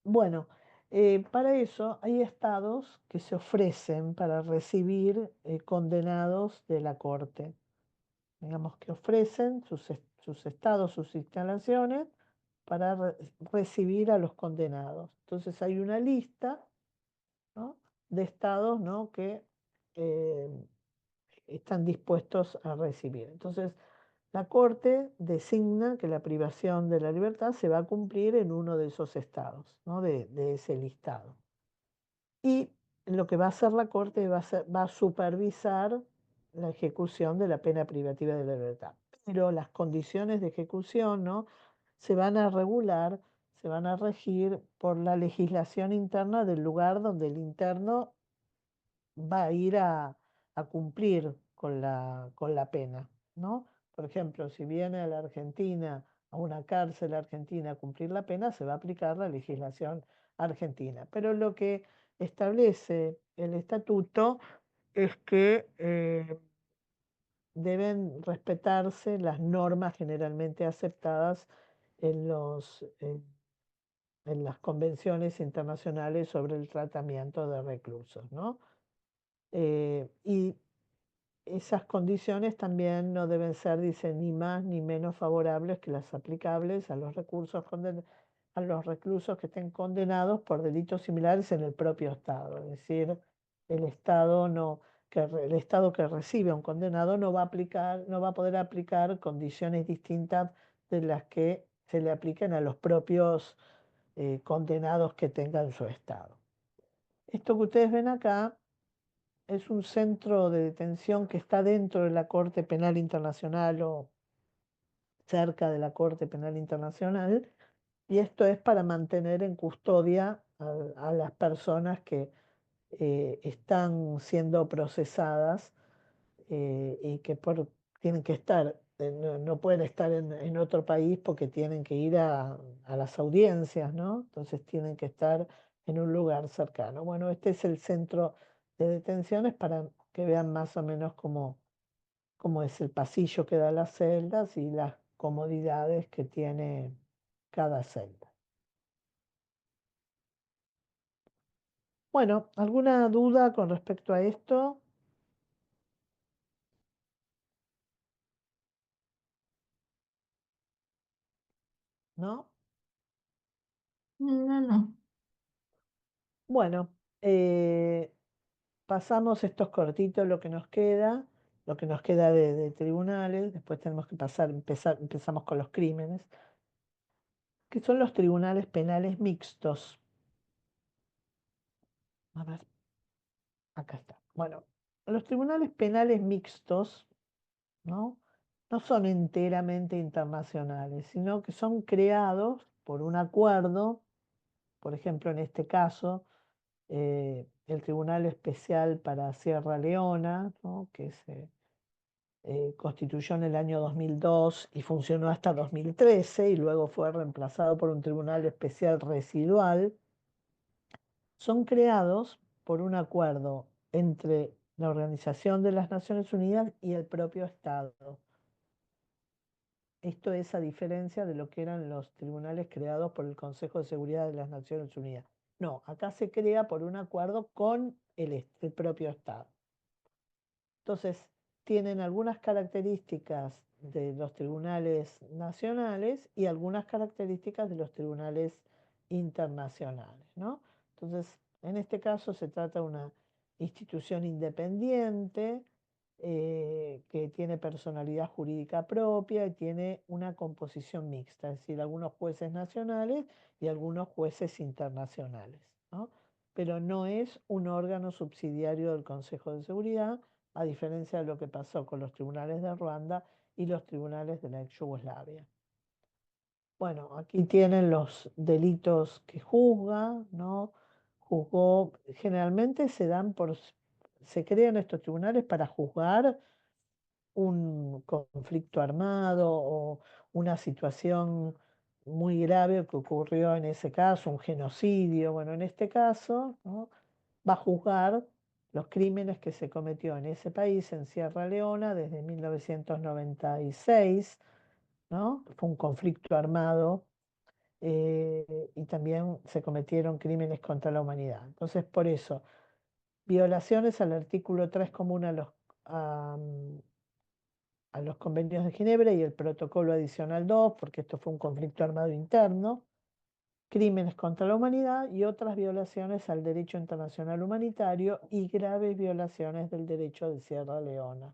Bueno, para eso hay estados que se ofrecen para recibir condenados de la corte. Digamos que ofrecen sus estados, sus instalaciones para recibir a los condenados. Entonces hay una lista, ¿no?, de estados, ¿no?, que eh, están dispuestos a recibir. Entonces, la Corte designa que la privación de la libertad se va a cumplir en uno de esos estados, ¿no?, de ese listado. Y lo que va a hacer la Corte va a supervisar la ejecución de la pena privativa de la libertad. Pero las condiciones de ejecución, ¿no?, se van a regular, se van a regir por la legislación interna del lugar donde el interno va a ir a cumplir con la pena, ¿no? Por ejemplo, si viene a la Argentina, a una cárcel argentina a cumplir la pena, se va a aplicar la legislación argentina. Pero lo que establece el estatuto es que deben respetarse las normas generalmente aceptadas en en las convenciones internacionales sobre el tratamiento de reclusos, ¿no? Y esas condiciones también no deben ser, dice, ni más ni menos favorables que las aplicables a los a los reclusos que estén condenados por delitos similares en el propio Estado. Es decir, el Estado el Estado que recibe a un condenado no va a no va a poder aplicar condiciones distintas de las que se le apliquen a los propios condenados que tenga en su Estado. Esto que ustedes ven acá es un centro de detención que está dentro de la Corte Penal Internacional o cerca de la Corte Penal Internacional, y esto es para mantener en custodia a las personas que están siendo procesadas y que tienen que estar, no pueden estar en otro país porque tienen que ir a las audiencias, ¿no? Entonces tienen que estar en un lugar cercano. Bueno, este es el centro de detenciones para que vean más o menos cómo es el pasillo que da a las celdas y las comodidades que tiene cada celda. Bueno, ¿alguna duda con respecto a esto? ¿No? No, no. Bueno, pasamos estos cortitos lo que nos queda de tribunales, después tenemos que empezamos con los crímenes, que son los tribunales penales mixtos. A ver, acá está. Bueno, los tribunales penales mixtos, ¿no?, no son enteramente internacionales, sino que son creados por un acuerdo, por ejemplo, en este caso, el Tribunal Especial para Sierra Leona, ¿no?, que se constituyó en el año 2002 y funcionó hasta 2013 y luego fue reemplazado por un Tribunal Especial Residual, son creados por un acuerdo entre la Organización de las Naciones Unidas y el propio Estado. Esto es a diferencia de lo que eran los tribunales creados por el Consejo de Seguridad de las Naciones Unidas. No, acá se crea por un acuerdo con el propio Estado. Entonces, tienen algunas características de los tribunales nacionales y algunas características de los tribunales internacionales, ¿no? Entonces, en este caso se trata de una institución independiente que tiene personalidad jurídica propia y tiene una composición mixta, es decir, algunos jueces nacionales y algunos jueces internacionales, ¿no? Pero no es un órgano subsidiario del Consejo de Seguridad, a diferencia de lo que pasó con los tribunales de Ruanda y los tribunales de la ex Yugoslavia. Bueno, aquí tienen los delitos que juzga, ¿no? Juzgó, generalmente se crean estos tribunales para juzgar un conflicto armado o una situación muy grave que ocurrió en ese caso, un genocidio. Bueno, en este caso, ¿no? Va a juzgar los crímenes que se cometió en ese país, en Sierra Leona, desde 1996, ¿no? Fue un conflicto armado y también se cometieron crímenes contra la humanidad. Entonces, por eso, violaciones al artículo 3 común a los convenios de Ginebra y el protocolo adicional 2, porque esto fue un conflicto armado interno, crímenes contra la humanidad y otras violaciones al derecho internacional humanitario y graves violaciones del derecho de Sierra Leona.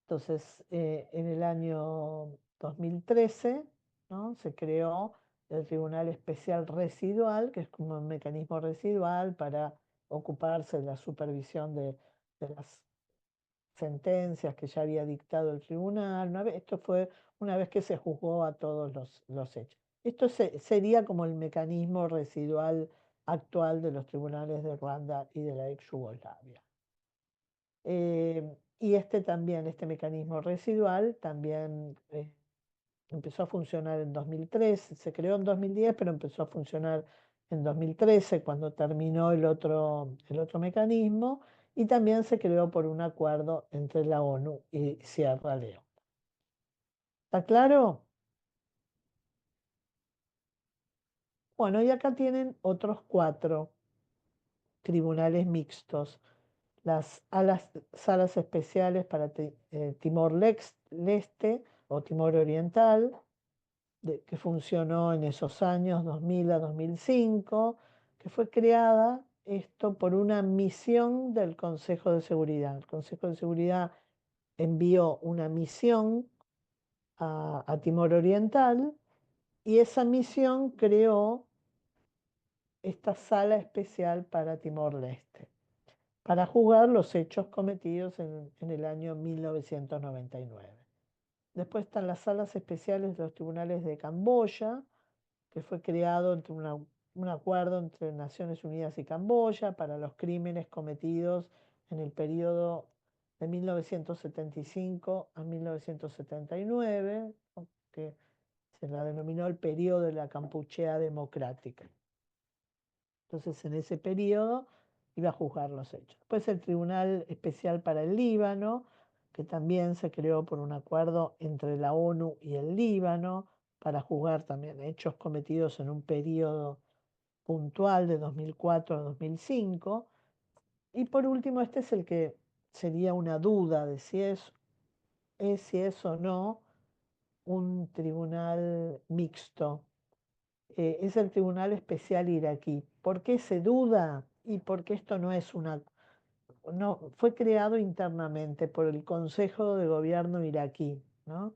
Entonces, en el año 2013, ¿no? Se creó el Tribunal Especial Residual, que es como un mecanismo residual para ocuparse de la supervisión de las sentencias que ya había dictado el tribunal. Esto fue una vez que se juzgó a todos los hechos. Esto sería como el mecanismo residual actual de los tribunales de Ruanda y de la ex Yugoslavia. Y este mecanismo residual también empezó a funcionar en 2013, se creó en 2010, pero empezó a funcionar en 2013 cuando terminó el otro mecanismo y también se creó por un acuerdo entre la ONU y Sierra Leona. ¿Está claro? Bueno, y acá tienen otros 4 tribunales mixtos. Las salas especiales para Timor-Leste o Timor Oriental, que funcionó en esos años 2000 a 2005, que fue creada esto por una misión del Consejo de Seguridad. El Consejo de Seguridad envió una misión a Timor Oriental y esa misión creó esta sala especial para Timor-Leste, para juzgar los hechos cometidos en el año 1999. Después están las salas especiales de los tribunales de Camboya, que fue creado entre un acuerdo entre Naciones Unidas y Camboya para los crímenes cometidos en el periodo de 1975 a 1979, ¿no? Que se la denominó el periodo de la Kampuchea Democrática. Entonces, en ese periodo iba a juzgar los hechos. Después el Tribunal Especial para el Líbano, que también se creó por un acuerdo entre la ONU y el Líbano para juzgar también hechos cometidos en un periodo puntual de 2004 a 2005. Y por último, este es el que sería una duda de si es o no un tribunal mixto. Es el Tribunal Especial Iraquí. ¿Por qué se duda? Y porque esto no, fue creado internamente por el Consejo de Gobierno iraquí, ¿no?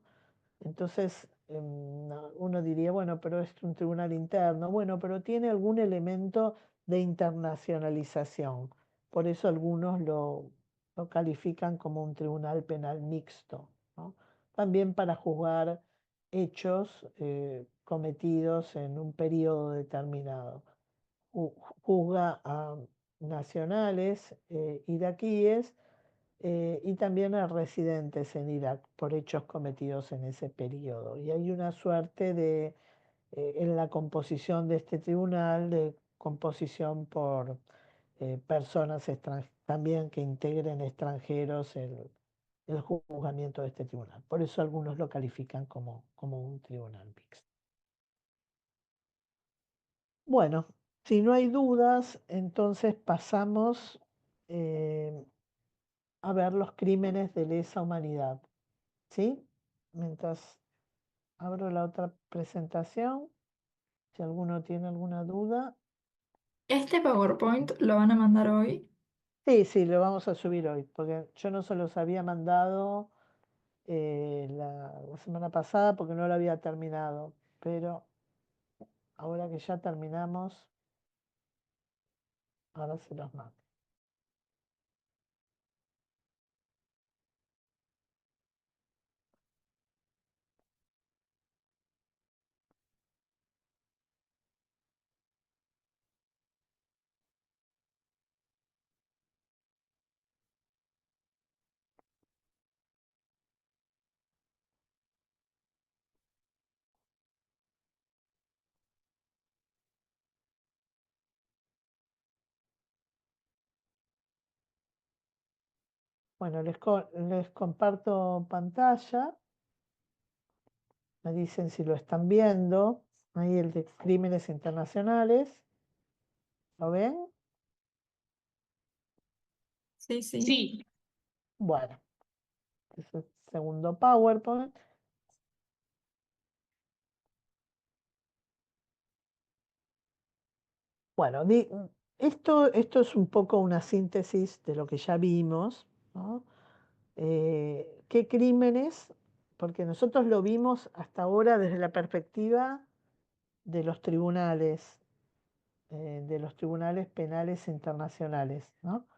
Entonces, uno diría, bueno, pero es un tribunal interno. Bueno, pero tiene algún elemento de internacionalización. Por eso algunos lo califican como un tribunal penal mixto, ¿no? También para juzgar hechos cometidos en un periodo determinado. Juzga a nacionales iraquíes y también a residentes en Irak por hechos cometidos en ese periodo. Y hay una suerte en la composición de este tribunal, de composición por personas también que integren extranjeros el juzgamiento de este tribunal. Por eso algunos lo califican como un tribunal mixto. Bueno, si no hay dudas, entonces pasamos a ver los crímenes de lesa humanidad. ¿Sí? Mientras abro la otra presentación, si alguno tiene alguna duda. ¿Este PowerPoint lo van a mandar hoy? Sí, lo vamos a subir hoy, porque yo no se los había mandado la semana pasada porque no lo había terminado, pero ahora que ya terminamos, ahora se los mando. Bueno, les comparto pantalla, me dicen si lo están viendo, ahí el de crímenes internacionales, ¿lo ven? Sí, sí. Sí. Bueno, es el segundo PowerPoint. Bueno, esto es un poco una síntesis de lo que ya vimos, ¿no? ¿Qué crímenes? Porque nosotros lo vimos hasta ahora desde la perspectiva de los tribunales penales internacionales, ¿no?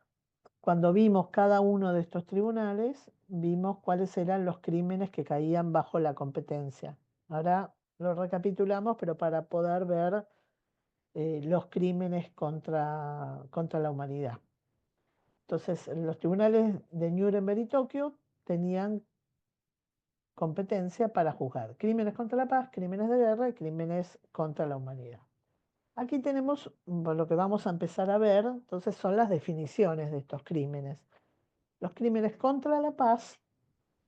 Cuando vimos cada uno de estos tribunales, vimos cuáles eran los crímenes que caían bajo la competencia. Ahora lo recapitulamos, pero para poder ver los crímenes contra la humanidad. Entonces, los tribunales de Nuremberg y Tokio tenían competencia para juzgar crímenes contra la paz, crímenes de guerra y crímenes contra la humanidad. Aquí tenemos lo que vamos a empezar a ver, entonces son las definiciones de estos crímenes. Los crímenes contra la paz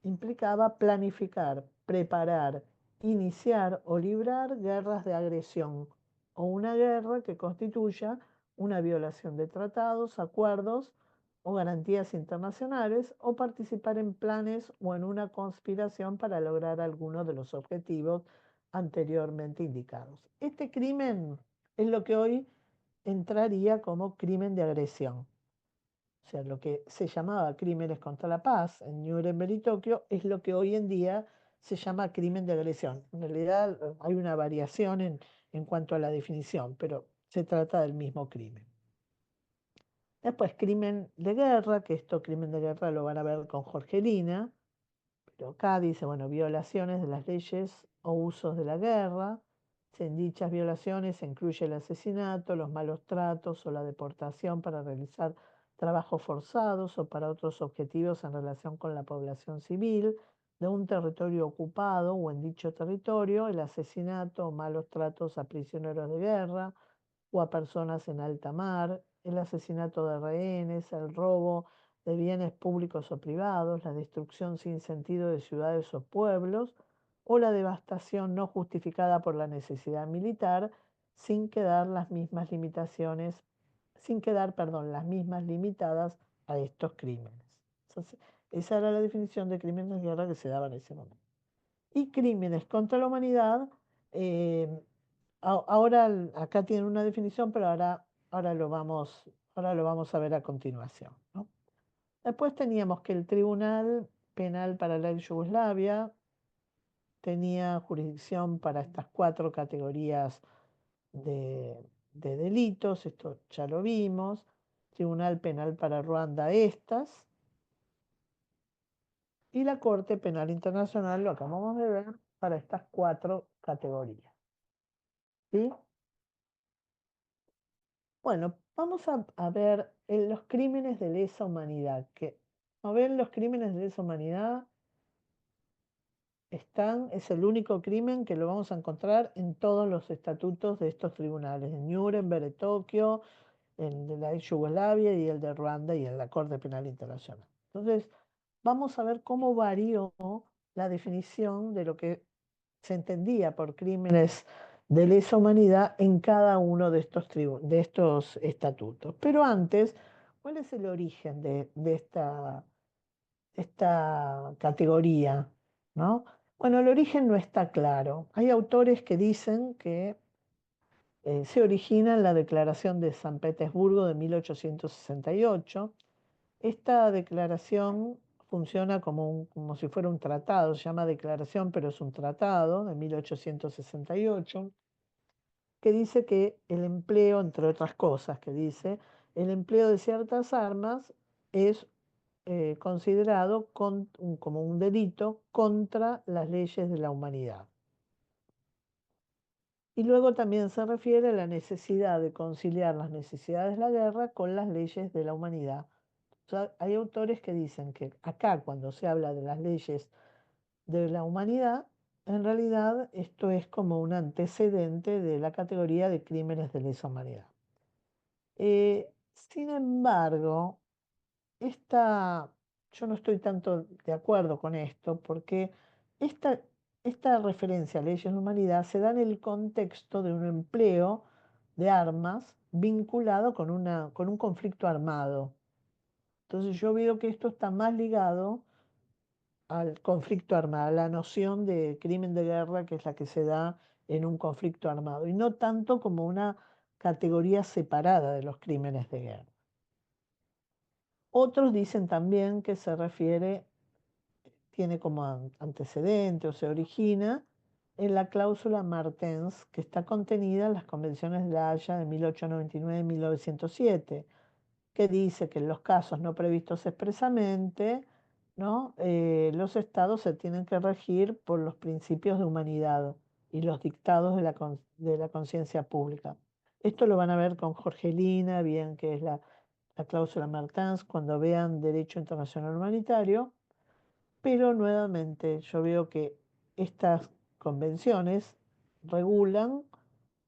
implicaba planificar, preparar, iniciar o librar guerras de agresión o una guerra que constituya una violación de tratados, acuerdos o garantías internacionales o participar en planes o en una conspiración para lograr alguno de los objetivos anteriormente indicados. Este crimen es lo que hoy entraría como crimen de agresión. O sea, lo que se llamaba crímenes contra la paz en Nuremberg y Tokio es lo que hoy en día se llama crimen de agresión. En realidad hay una variación en cuanto a la definición, pero se trata del mismo crimen. Después, crimen de guerra, que esto crimen de guerra lo van a ver con Jorgelina, pero acá dice, bueno, violaciones de las leyes o usos de la guerra. En dichas violaciones se incluye el asesinato, los malos tratos o la deportación para realizar trabajos forzados o para otros objetivos en relación con la población civil de un territorio ocupado o en dicho territorio, el asesinato o malos tratos a prisioneros de guerra o a personas en alta mar, el asesinato de rehenes, el robo de bienes públicos o privados, la destrucción sin sentido de ciudades o pueblos, o la devastación no justificada por la necesidad militar, sin quedar las mismas limitaciones, sin quedar, perdón, las mismas limitadas a estos crímenes. Entonces, esa era la definición de crímenes de guerra que se daba en ese momento. Y crímenes contra la humanidad, eh, ahora acá tienen una definición, pero ahora lo vamos a ver a continuación, ¿no? Después teníamos que el Tribunal Penal para la Yugoslavia tenía jurisdicción para estas 4 categorías de delitos, esto ya lo vimos. Tribunal Penal para Ruanda, estas. Y la Corte Penal Internacional, lo acabamos de ver, para estas 4 categorías. ¿Sí? Bueno, vamos a ver los crímenes de lesa humanidad. Como ven, los crímenes de lesa humanidad es el único crimen que lo vamos a encontrar en todos los estatutos de estos tribunales, en Nuremberg, de Tokio, el de la Yugoslavia y el de Ruanda y en la Corte Penal Internacional. Entonces, vamos a ver cómo varió la definición de lo que se entendía por crímenes de lesa humanidad en cada uno de estos estatutos. Pero antes, ¿cuál es el origen de esta categoría? ¿No? Bueno, el origen no está claro. Hay autores que dicen que se origina en la Declaración de San Petersburgo de 1868. Esta declaración funciona como si fuera un tratado, se llama declaración, pero es un tratado de 1868, que dice que el empleo, entre otras cosas, que dice, el empleo de ciertas armas es considerado como un delito contra las leyes de la humanidad. Y luego también se refiere a la necesidad de conciliar las necesidades de la guerra con las leyes de la humanidad. O sea, hay autores que dicen que acá, cuando se habla de las leyes de la humanidad, en realidad esto es como un antecedente de la categoría de crímenes de lesa humanidad. Sin embargo, yo no estoy tanto de acuerdo con esto, porque esta, esta referencia a leyes de humanidad se da en el contexto de un empleo de armas vinculado con un conflicto armado. Entonces yo veo que esto está más ligado al conflicto armado, a la noción de crimen de guerra, que es la que se da en un conflicto armado, y no tanto como una categoría separada de los crímenes de guerra. Otros dicen también que se refiere, tiene como antecedente o se origina en la cláusula Martens, que está contenida en las convenciones de La Haya de 1899 y 1907, que dice que en los casos no previstos expresamente, ¿no? Los estados se tienen que regir por los principios de humanidad y los dictados de la conciencia pública. Esto lo van a ver con Jorgelina, bien que es la cláusula Martens, cuando vean Derecho Internacional Humanitario, pero nuevamente yo veo que estas convenciones regulan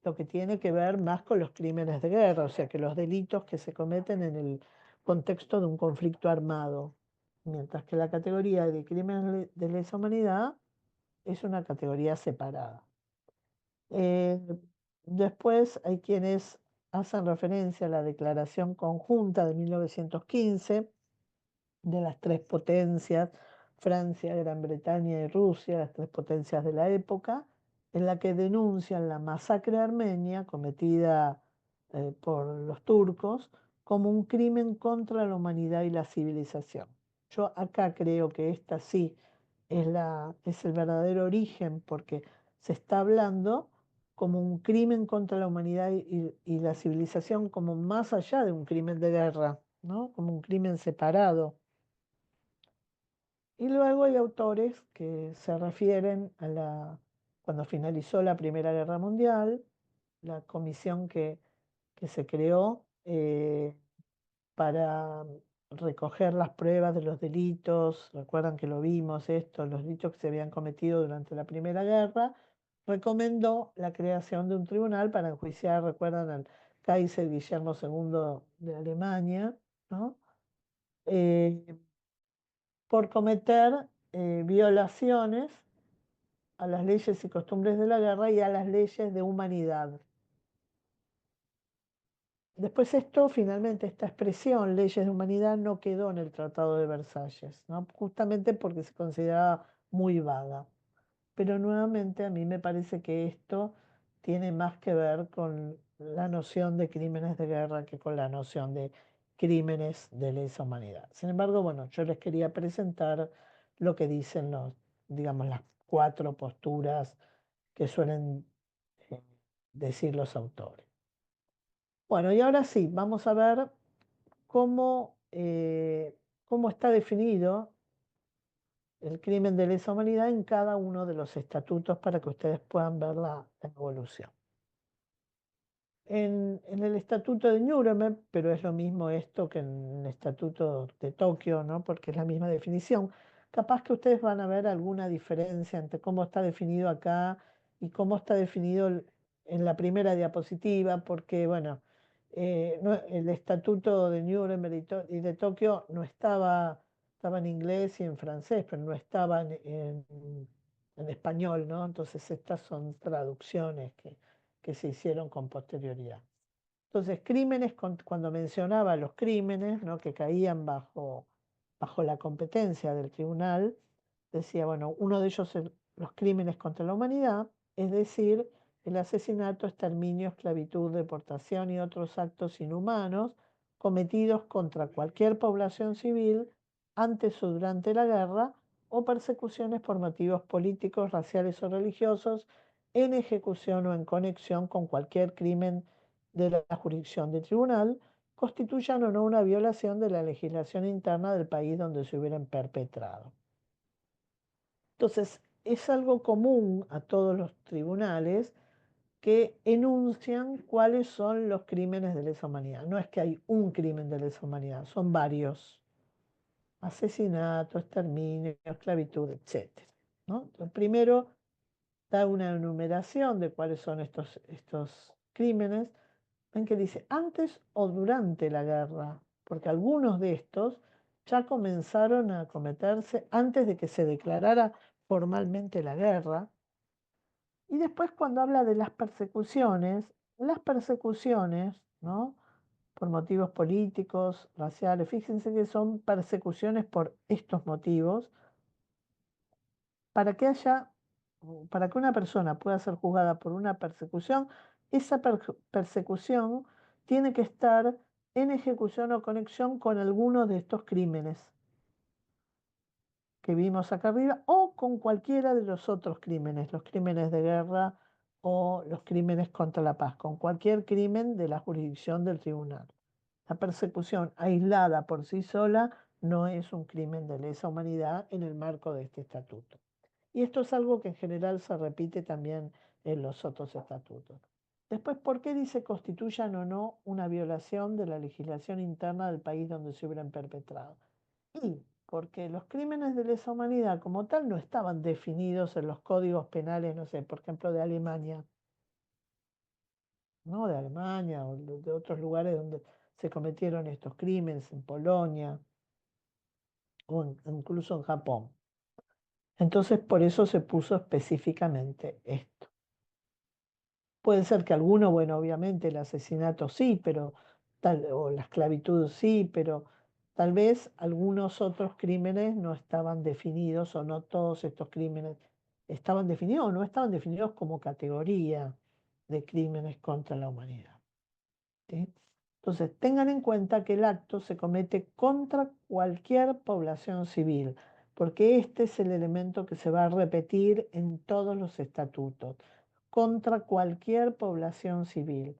lo que tiene que ver más con los crímenes de guerra, o sea, que los delitos que se cometen en el contexto de un conflicto armado, mientras que la categoría de crímenes de lesa humanidad es una categoría separada. Eh, Después hay quienes hacen referencia a la Declaración Conjunta de 1915 de las tres potencias, Francia, Gran Bretaña y Rusia, las tres potencias de la época, en la que denuncian la masacre armenia cometida por los turcos como un crimen contra la humanidad y la civilización. Yo acá creo que esta sí es el verdadero origen, porque se está hablando como un crimen contra la humanidad y la civilización, como más allá de un crimen de guerra, ¿no? Como un crimen separado. Y luego hay autores que se refieren cuando finalizó la Primera Guerra Mundial, la comisión que se creó para recoger las pruebas de los delitos, recuerdan que lo vimos esto, los delitos que se habían cometido durante la Primera Guerra, recomendó la creación de un tribunal para enjuiciar, recuerdan, al Kaiser Guillermo II de Alemania, ¿no? Por cometer violaciones a las leyes y costumbres de la guerra y a las leyes de humanidad. Después finalmente, esta expresión, leyes de humanidad, no quedó en el Tratado de Versalles, ¿no? Justamente porque se consideraba muy vaga. Pero nuevamente a mí me parece que esto tiene más que ver con la noción de crímenes de guerra que con la noción de crímenes de lesa humanidad. Sin embargo, bueno, yo les quería presentar lo que dicen digamos, las cuatro posturas que suelen eh, decir los autores. Bueno, y ahora sí, vamos a ver cómo está definido el crimen de lesa humanidad en cada uno de los estatutos para que ustedes puedan ver la evolución. En el estatuto de Nuremberg, pero es lo mismo esto que en el estatuto de Tokio, ¿no? Porque es la misma definición. Capaz que ustedes van a ver alguna diferencia entre cómo está definido acá y cómo está definido en la primera diapositiva, porque, bueno, el estatuto de Nuremberg y de Tokio no estaba estaba en inglés y en francés, pero no estaba en español, ¿no? Entonces estas son traducciones que se hicieron con posterioridad. Entonces, cuando mencionaba los crímenes, ¿no?, que caían bajo la competencia del tribunal, decía, bueno, uno de ellos es los crímenes contra la humanidad, es decir, el asesinato, exterminio, esclavitud, deportación y otros actos inhumanos cometidos contra cualquier población civil antes o durante la guerra, o persecuciones por motivos políticos, raciales o religiosos, en ejecución o en conexión con cualquier crimen de la jurisdicción del tribunal, constituyan o no una violación de la legislación interna del país donde se hubieran perpetrado. Entonces, es algo común a todos los tribunales que enuncian cuáles son los crímenes de lesa humanidad. No es que hay un crimen de lesa humanidad, son varios. Asesinato, exterminio, esclavitud, etc. ¿no? Entonces, primero da una enumeración de cuáles son estos crímenes. Ven que dice antes o durante la guerra, porque algunos de estos ya comenzaron a cometerse antes de que se declarara formalmente la guerra. Y después cuando habla de las persecuciones, ¿no?, por motivos políticos, raciales, fíjense que son persecuciones por estos motivos, para que una persona pueda ser juzgada por una persecución, esa persecución tiene que estar en ejecución o conexión con alguno de estos crímenes que vimos acá arriba, o con cualquiera de los otros crímenes, los crímenes de guerra o los crímenes contra la paz, con cualquier crimen de la jurisdicción del tribunal. La persecución aislada por sí sola no es un crimen de lesa humanidad en el marco de este estatuto. Y esto es algo que en general se repite también en los otros estatutos. Después, ¿por qué dice constituyan o no una violación de la legislación interna del país donde se hubieran perpetrado? Y porque los crímenes de lesa humanidad como tal no estaban definidos en los códigos penales, no sé, por ejemplo, de Alemania, ¿no? De Alemania o de otros lugares donde se cometieron estos crímenes, en Polonia o incluso en Japón. Entonces, por eso se puso específicamente esto. Puede ser que alguno, bueno, obviamente el asesinato sí, pero o la esclavitud sí, pero tal vez algunos otros crímenes no estaban definidos, o no todos estos crímenes estaban definidos o no estaban definidos como categoría de crímenes contra la humanidad. ¿Sí? Entonces, tengan en cuenta que el acto se comete contra cualquier población civil, porque este es el elemento que se va a repetir en todos los estatutos, contra cualquier población civil.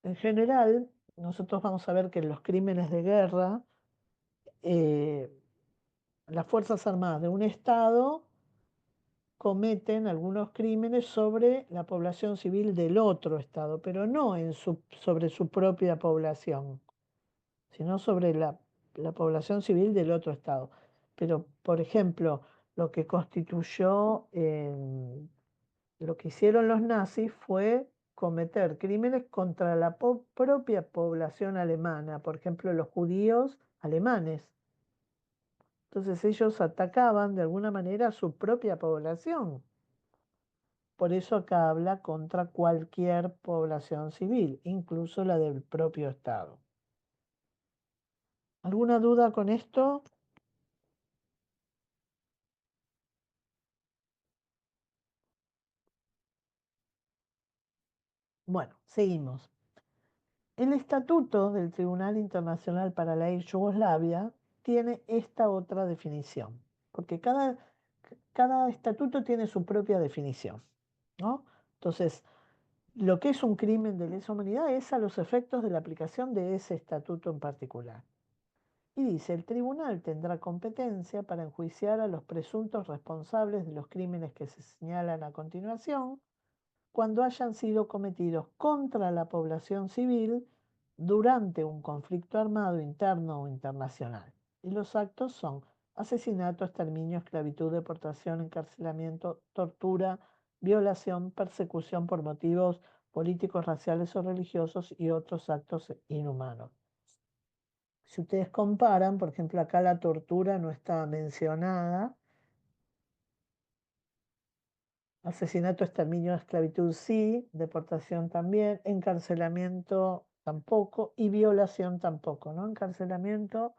En general, nosotros vamos a ver que en los crímenes de guerra, las Fuerzas Armadas de un Estado cometen algunos crímenes sobre la población civil del otro Estado, pero no sobre su propia población, sino sobre la población civil del otro Estado. Pero, por ejemplo, lo que constituyó, lo que hicieron los nazis fue cometer crímenes contra la propia población alemana, por ejemplo, los judíos alemanes. Entonces ellos atacaban de alguna manera a su propia población. Por eso acá habla contra cualquier población civil, incluso la del propio Estado. ¿Alguna duda con esto? Bueno, seguimos. El estatuto del Tribunal Internacional para la Ex Yugoslavia tiene esta otra definición, porque cada estatuto tiene su propia definición, ¿no? Entonces, lo que es un crimen de lesa humanidad es a los efectos de la aplicación de ese estatuto en particular. Y dice, el tribunal tendrá competencia para enjuiciar a los presuntos responsables de los crímenes que se señalan a continuación, cuando hayan sido cometidos contra la población civil durante un conflicto armado interno o internacional. Y los actos son asesinato, exterminio, esclavitud, deportación, encarcelamiento, tortura, violación, persecución por motivos políticos, raciales o religiosos y otros actos inhumanos. Si ustedes comparan, por ejemplo, acá la tortura no estaba mencionada. Asesinato, exterminio, esclavitud sí, deportación también, encarcelamiento tampoco y violación tampoco, ¿no? Encarcelamiento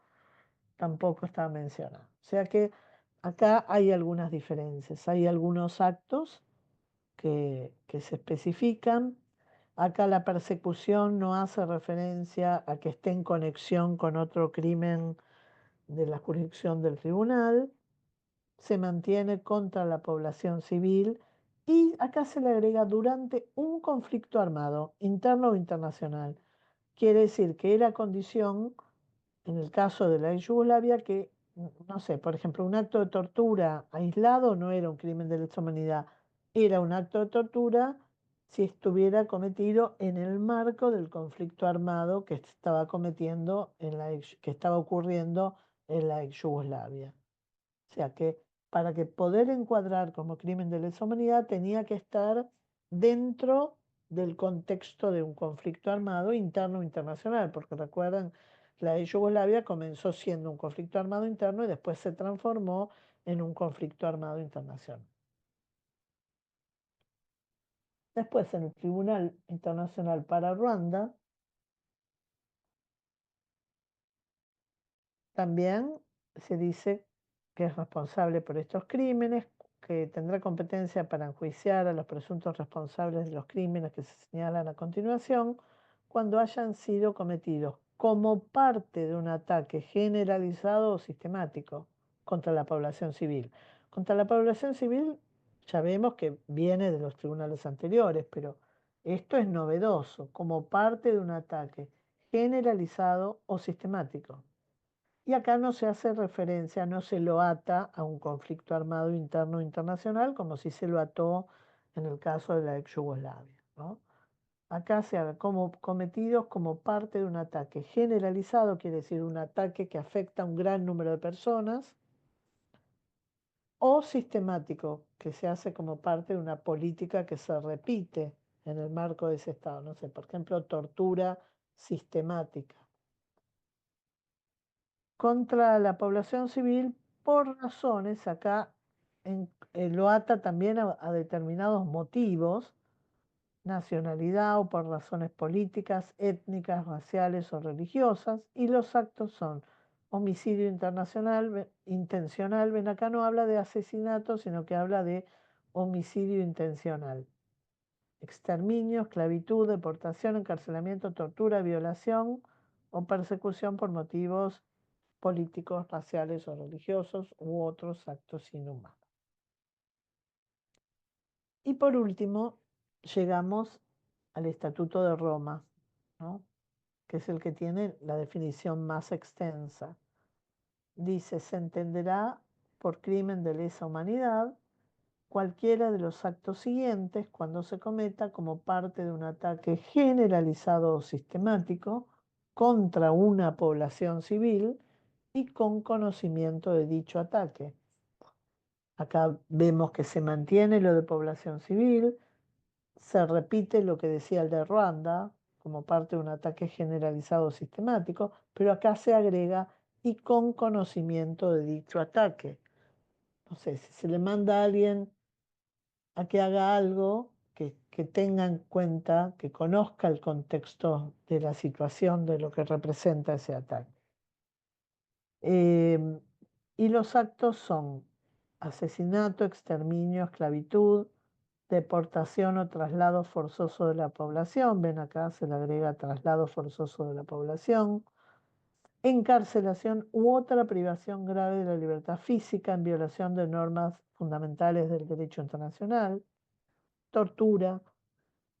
tampoco estaba mencionado. O sea que acá hay algunas diferencias, hay algunos actos que se especifican. Acá la persecución no hace referencia a que esté en conexión con otro crimen de la jurisdicción del tribunal, se mantiene contra la población civil y acá se le agrega durante un conflicto armado, interno o internacional. Quiere decir que era condición, en el caso de la ex Yugoslavia, que, no sé, por ejemplo, un acto de tortura aislado no era un crimen de lesa humanidad, era un acto de tortura si estuviera cometido en el marco del conflicto armado que estaba cometiendo que estaba ocurriendo en la ex Yugoslavia. O sea que para que poder encuadrar como crimen de lesa humanidad tenía que estar dentro del contexto de un conflicto armado interno o internacional, porque recuerdan, la de Yugoslavia comenzó siendo un conflicto armado interno y después se transformó en un conflicto armado internacional. Después, en el Tribunal Internacional para Ruanda, también se dice que es responsable por estos crímenes, que tendrá competencia para enjuiciar a los presuntos responsables de los crímenes que se señalan a continuación cuando hayan sido cometidos como parte de un ataque generalizado o sistemático contra la población civil. Contra la población civil ya vemos que viene de los tribunales anteriores, pero esto es novedoso, como parte de un ataque generalizado o sistemático. Y acá no se hace referencia, no se lo ata a un conflicto armado interno internacional, como si se lo ató en el caso de la ex Yugoslavia, ¿no? Acá se haga como cometidos como parte de un ataque generalizado, quiere decir un ataque que afecta a un gran número de personas, o sistemático, que se hace como parte de una política que se repite en el marco de ese Estado. No sé, por ejemplo, tortura sistemática contra la población civil por razones, acá lo ata también a determinados motivos, nacionalidad o por razones políticas, étnicas, raciales o religiosas, y los actos son homicidio internacional, intencional, ven acá no habla de asesinato, sino que habla de homicidio intencional. Exterminio, esclavitud, deportación, encarcelamiento, tortura, violación o persecución por motivos políticos, raciales o religiosos u otros actos inhumanos. Y por último, llegamos al Estatuto de Roma, ¿no? Que es el que tiene la definición más extensa. Dice, se entenderá por crimen de lesa humanidad cualquiera de los actos siguientes cuando se cometa como parte de un ataque generalizado o sistemático contra una población civil y con conocimiento de dicho ataque. Acá vemos que se mantiene lo de población civil, se repite lo que decía el de Ruanda como parte de un ataque generalizado o sistemático, pero acá se agrega y con conocimiento de dicho ataque. No sé, si se le manda a alguien a que haga algo que tenga en cuenta, que conozca el contexto de la situación, de lo que representa ese ataque. Y los actos son asesinato, exterminio, esclavitud, deportación o traslado forzoso de la población, ven acá se le agrega traslado forzoso de la población, encarcelación u otra privación grave de la libertad física en violación de normas fundamentales del derecho internacional, tortura.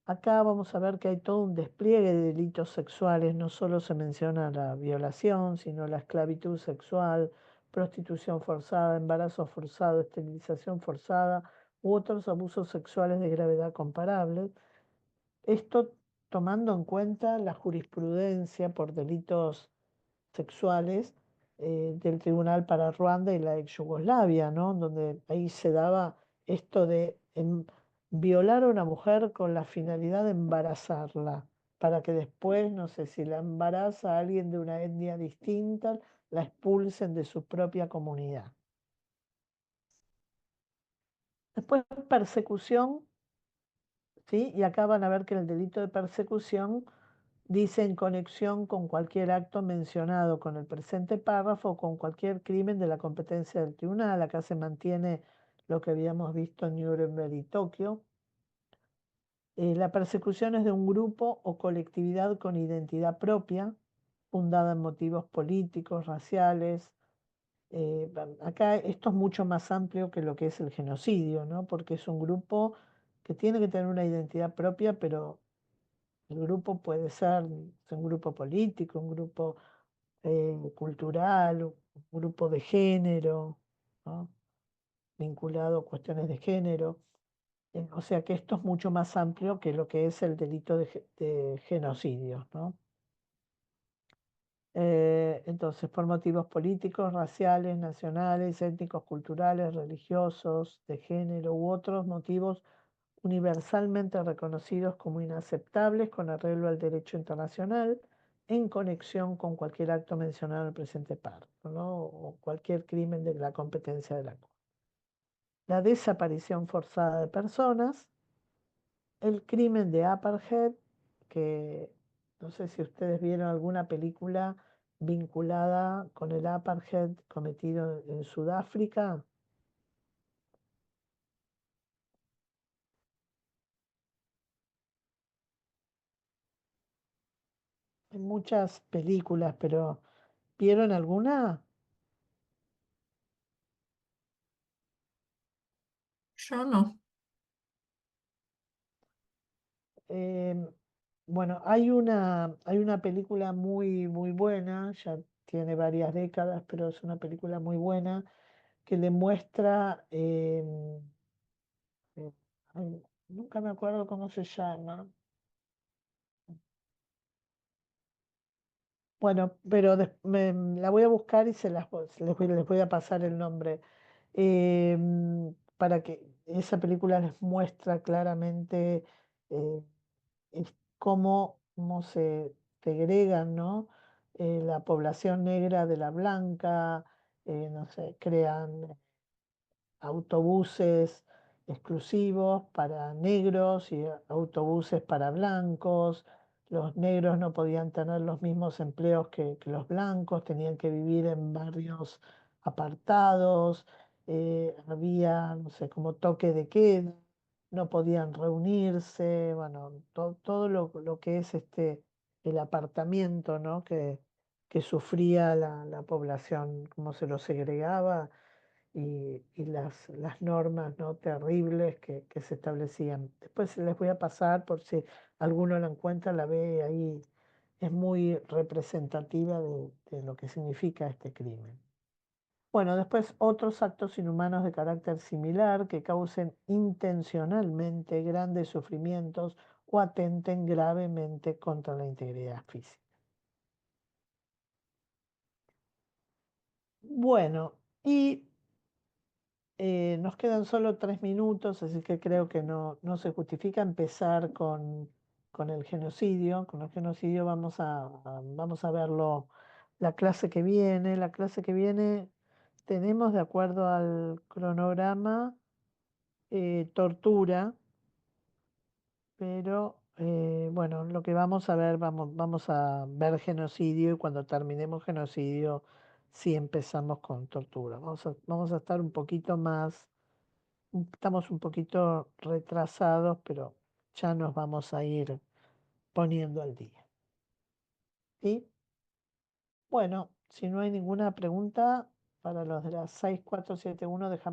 Acá vamos a ver que hay todo un despliegue de delitos sexuales, no solo se menciona la violación, sino la esclavitud sexual, prostitución forzada, embarazo forzado, esterilización forzada u otros abusos sexuales de gravedad comparable. Esto tomando en cuenta la jurisprudencia por delitos sexuales del Tribunal para Ruanda y la ex Yugoslavia, ¿no? Donde ahí se daba esto de violar a una mujer con la finalidad de embarazarla, para que después, no sé, si la embaraza a alguien de una etnia distinta, la expulsen de su propia comunidad. Después, persecución, ¿sí? Y acá van a ver que el delito de persecución dice en conexión con cualquier acto mencionado con el presente párrafo o con cualquier crimen de la competencia del tribunal. Acá se mantiene lo que habíamos visto en Nuremberg y Tokio. La persecución es de un grupo o colectividad con identidad propia, fundada en motivos políticos, raciales. Acá esto es mucho más amplio que lo que es el genocidio, ¿no? Porque es un grupo que tiene que tener una identidad propia, pero el grupo puede ser un grupo político, un grupo cultural, un grupo de género, ¿no? Vinculado a cuestiones de género. O sea que esto es mucho más amplio que lo que es el delito de genocidio, ¿no? Entonces, por motivos políticos, raciales, nacionales, étnicos, culturales, religiosos, de género u otros motivos universalmente reconocidos como inaceptables con arreglo al derecho internacional en conexión con cualquier acto mencionado en el presente párrafo, ¿no? O cualquier crimen de la competencia de la Corte. La desaparición forzada de personas, el crimen de apartheid, que no sé si ustedes vieron alguna película vinculada con el apartheid cometido en Sudáfrica. Hay muchas películas, pero ¿vieron alguna? Yo no. Em, bueno, hay una película muy, muy buena, ya tiene varias décadas, pero es una película muy buena que le muestra, ay, nunca me acuerdo cómo se llama. Bueno, pero la voy a buscar y les voy a pasar el nombre. Para que esa película les muestra claramente eh, cómo se segregan, ¿no? La población negra de la blanca, no sé, crean autobuses exclusivos para negros y autobuses para blancos. Los negros no podían tener los mismos empleos que los blancos, tenían que vivir en barrios apartados, había, no sé, como toque de queda, no podían reunirse, bueno, todo lo que es el apartamiento, ¿no? que sufría la población, cómo se lo segregaba y las normas, ¿no? terribles que se establecían. Después les voy a pasar por si alguno la encuentra, la ve ahí, es muy representativa de lo que significa este crimen. Bueno, después otros actos inhumanos de carácter similar que causen intencionalmente grandes sufrimientos o atenten gravemente contra la integridad física. Bueno, y nos quedan solo 3 minutos, así que creo que no se justifica empezar con el genocidio. Con el genocidio vamos a verlo la clase que viene. La clase que viene tenemos, de acuerdo al cronograma, tortura, pero bueno, lo que vamos a ver, vamos a ver genocidio y cuando terminemos genocidio, sí empezamos con tortura. Vamos a estar un poquito más. Estamos un poquito retrasados, pero ya nos vamos a ir poniendo al día. ¿Sí? Bueno, si no hay ninguna pregunta, para los de las 6471 dejamos.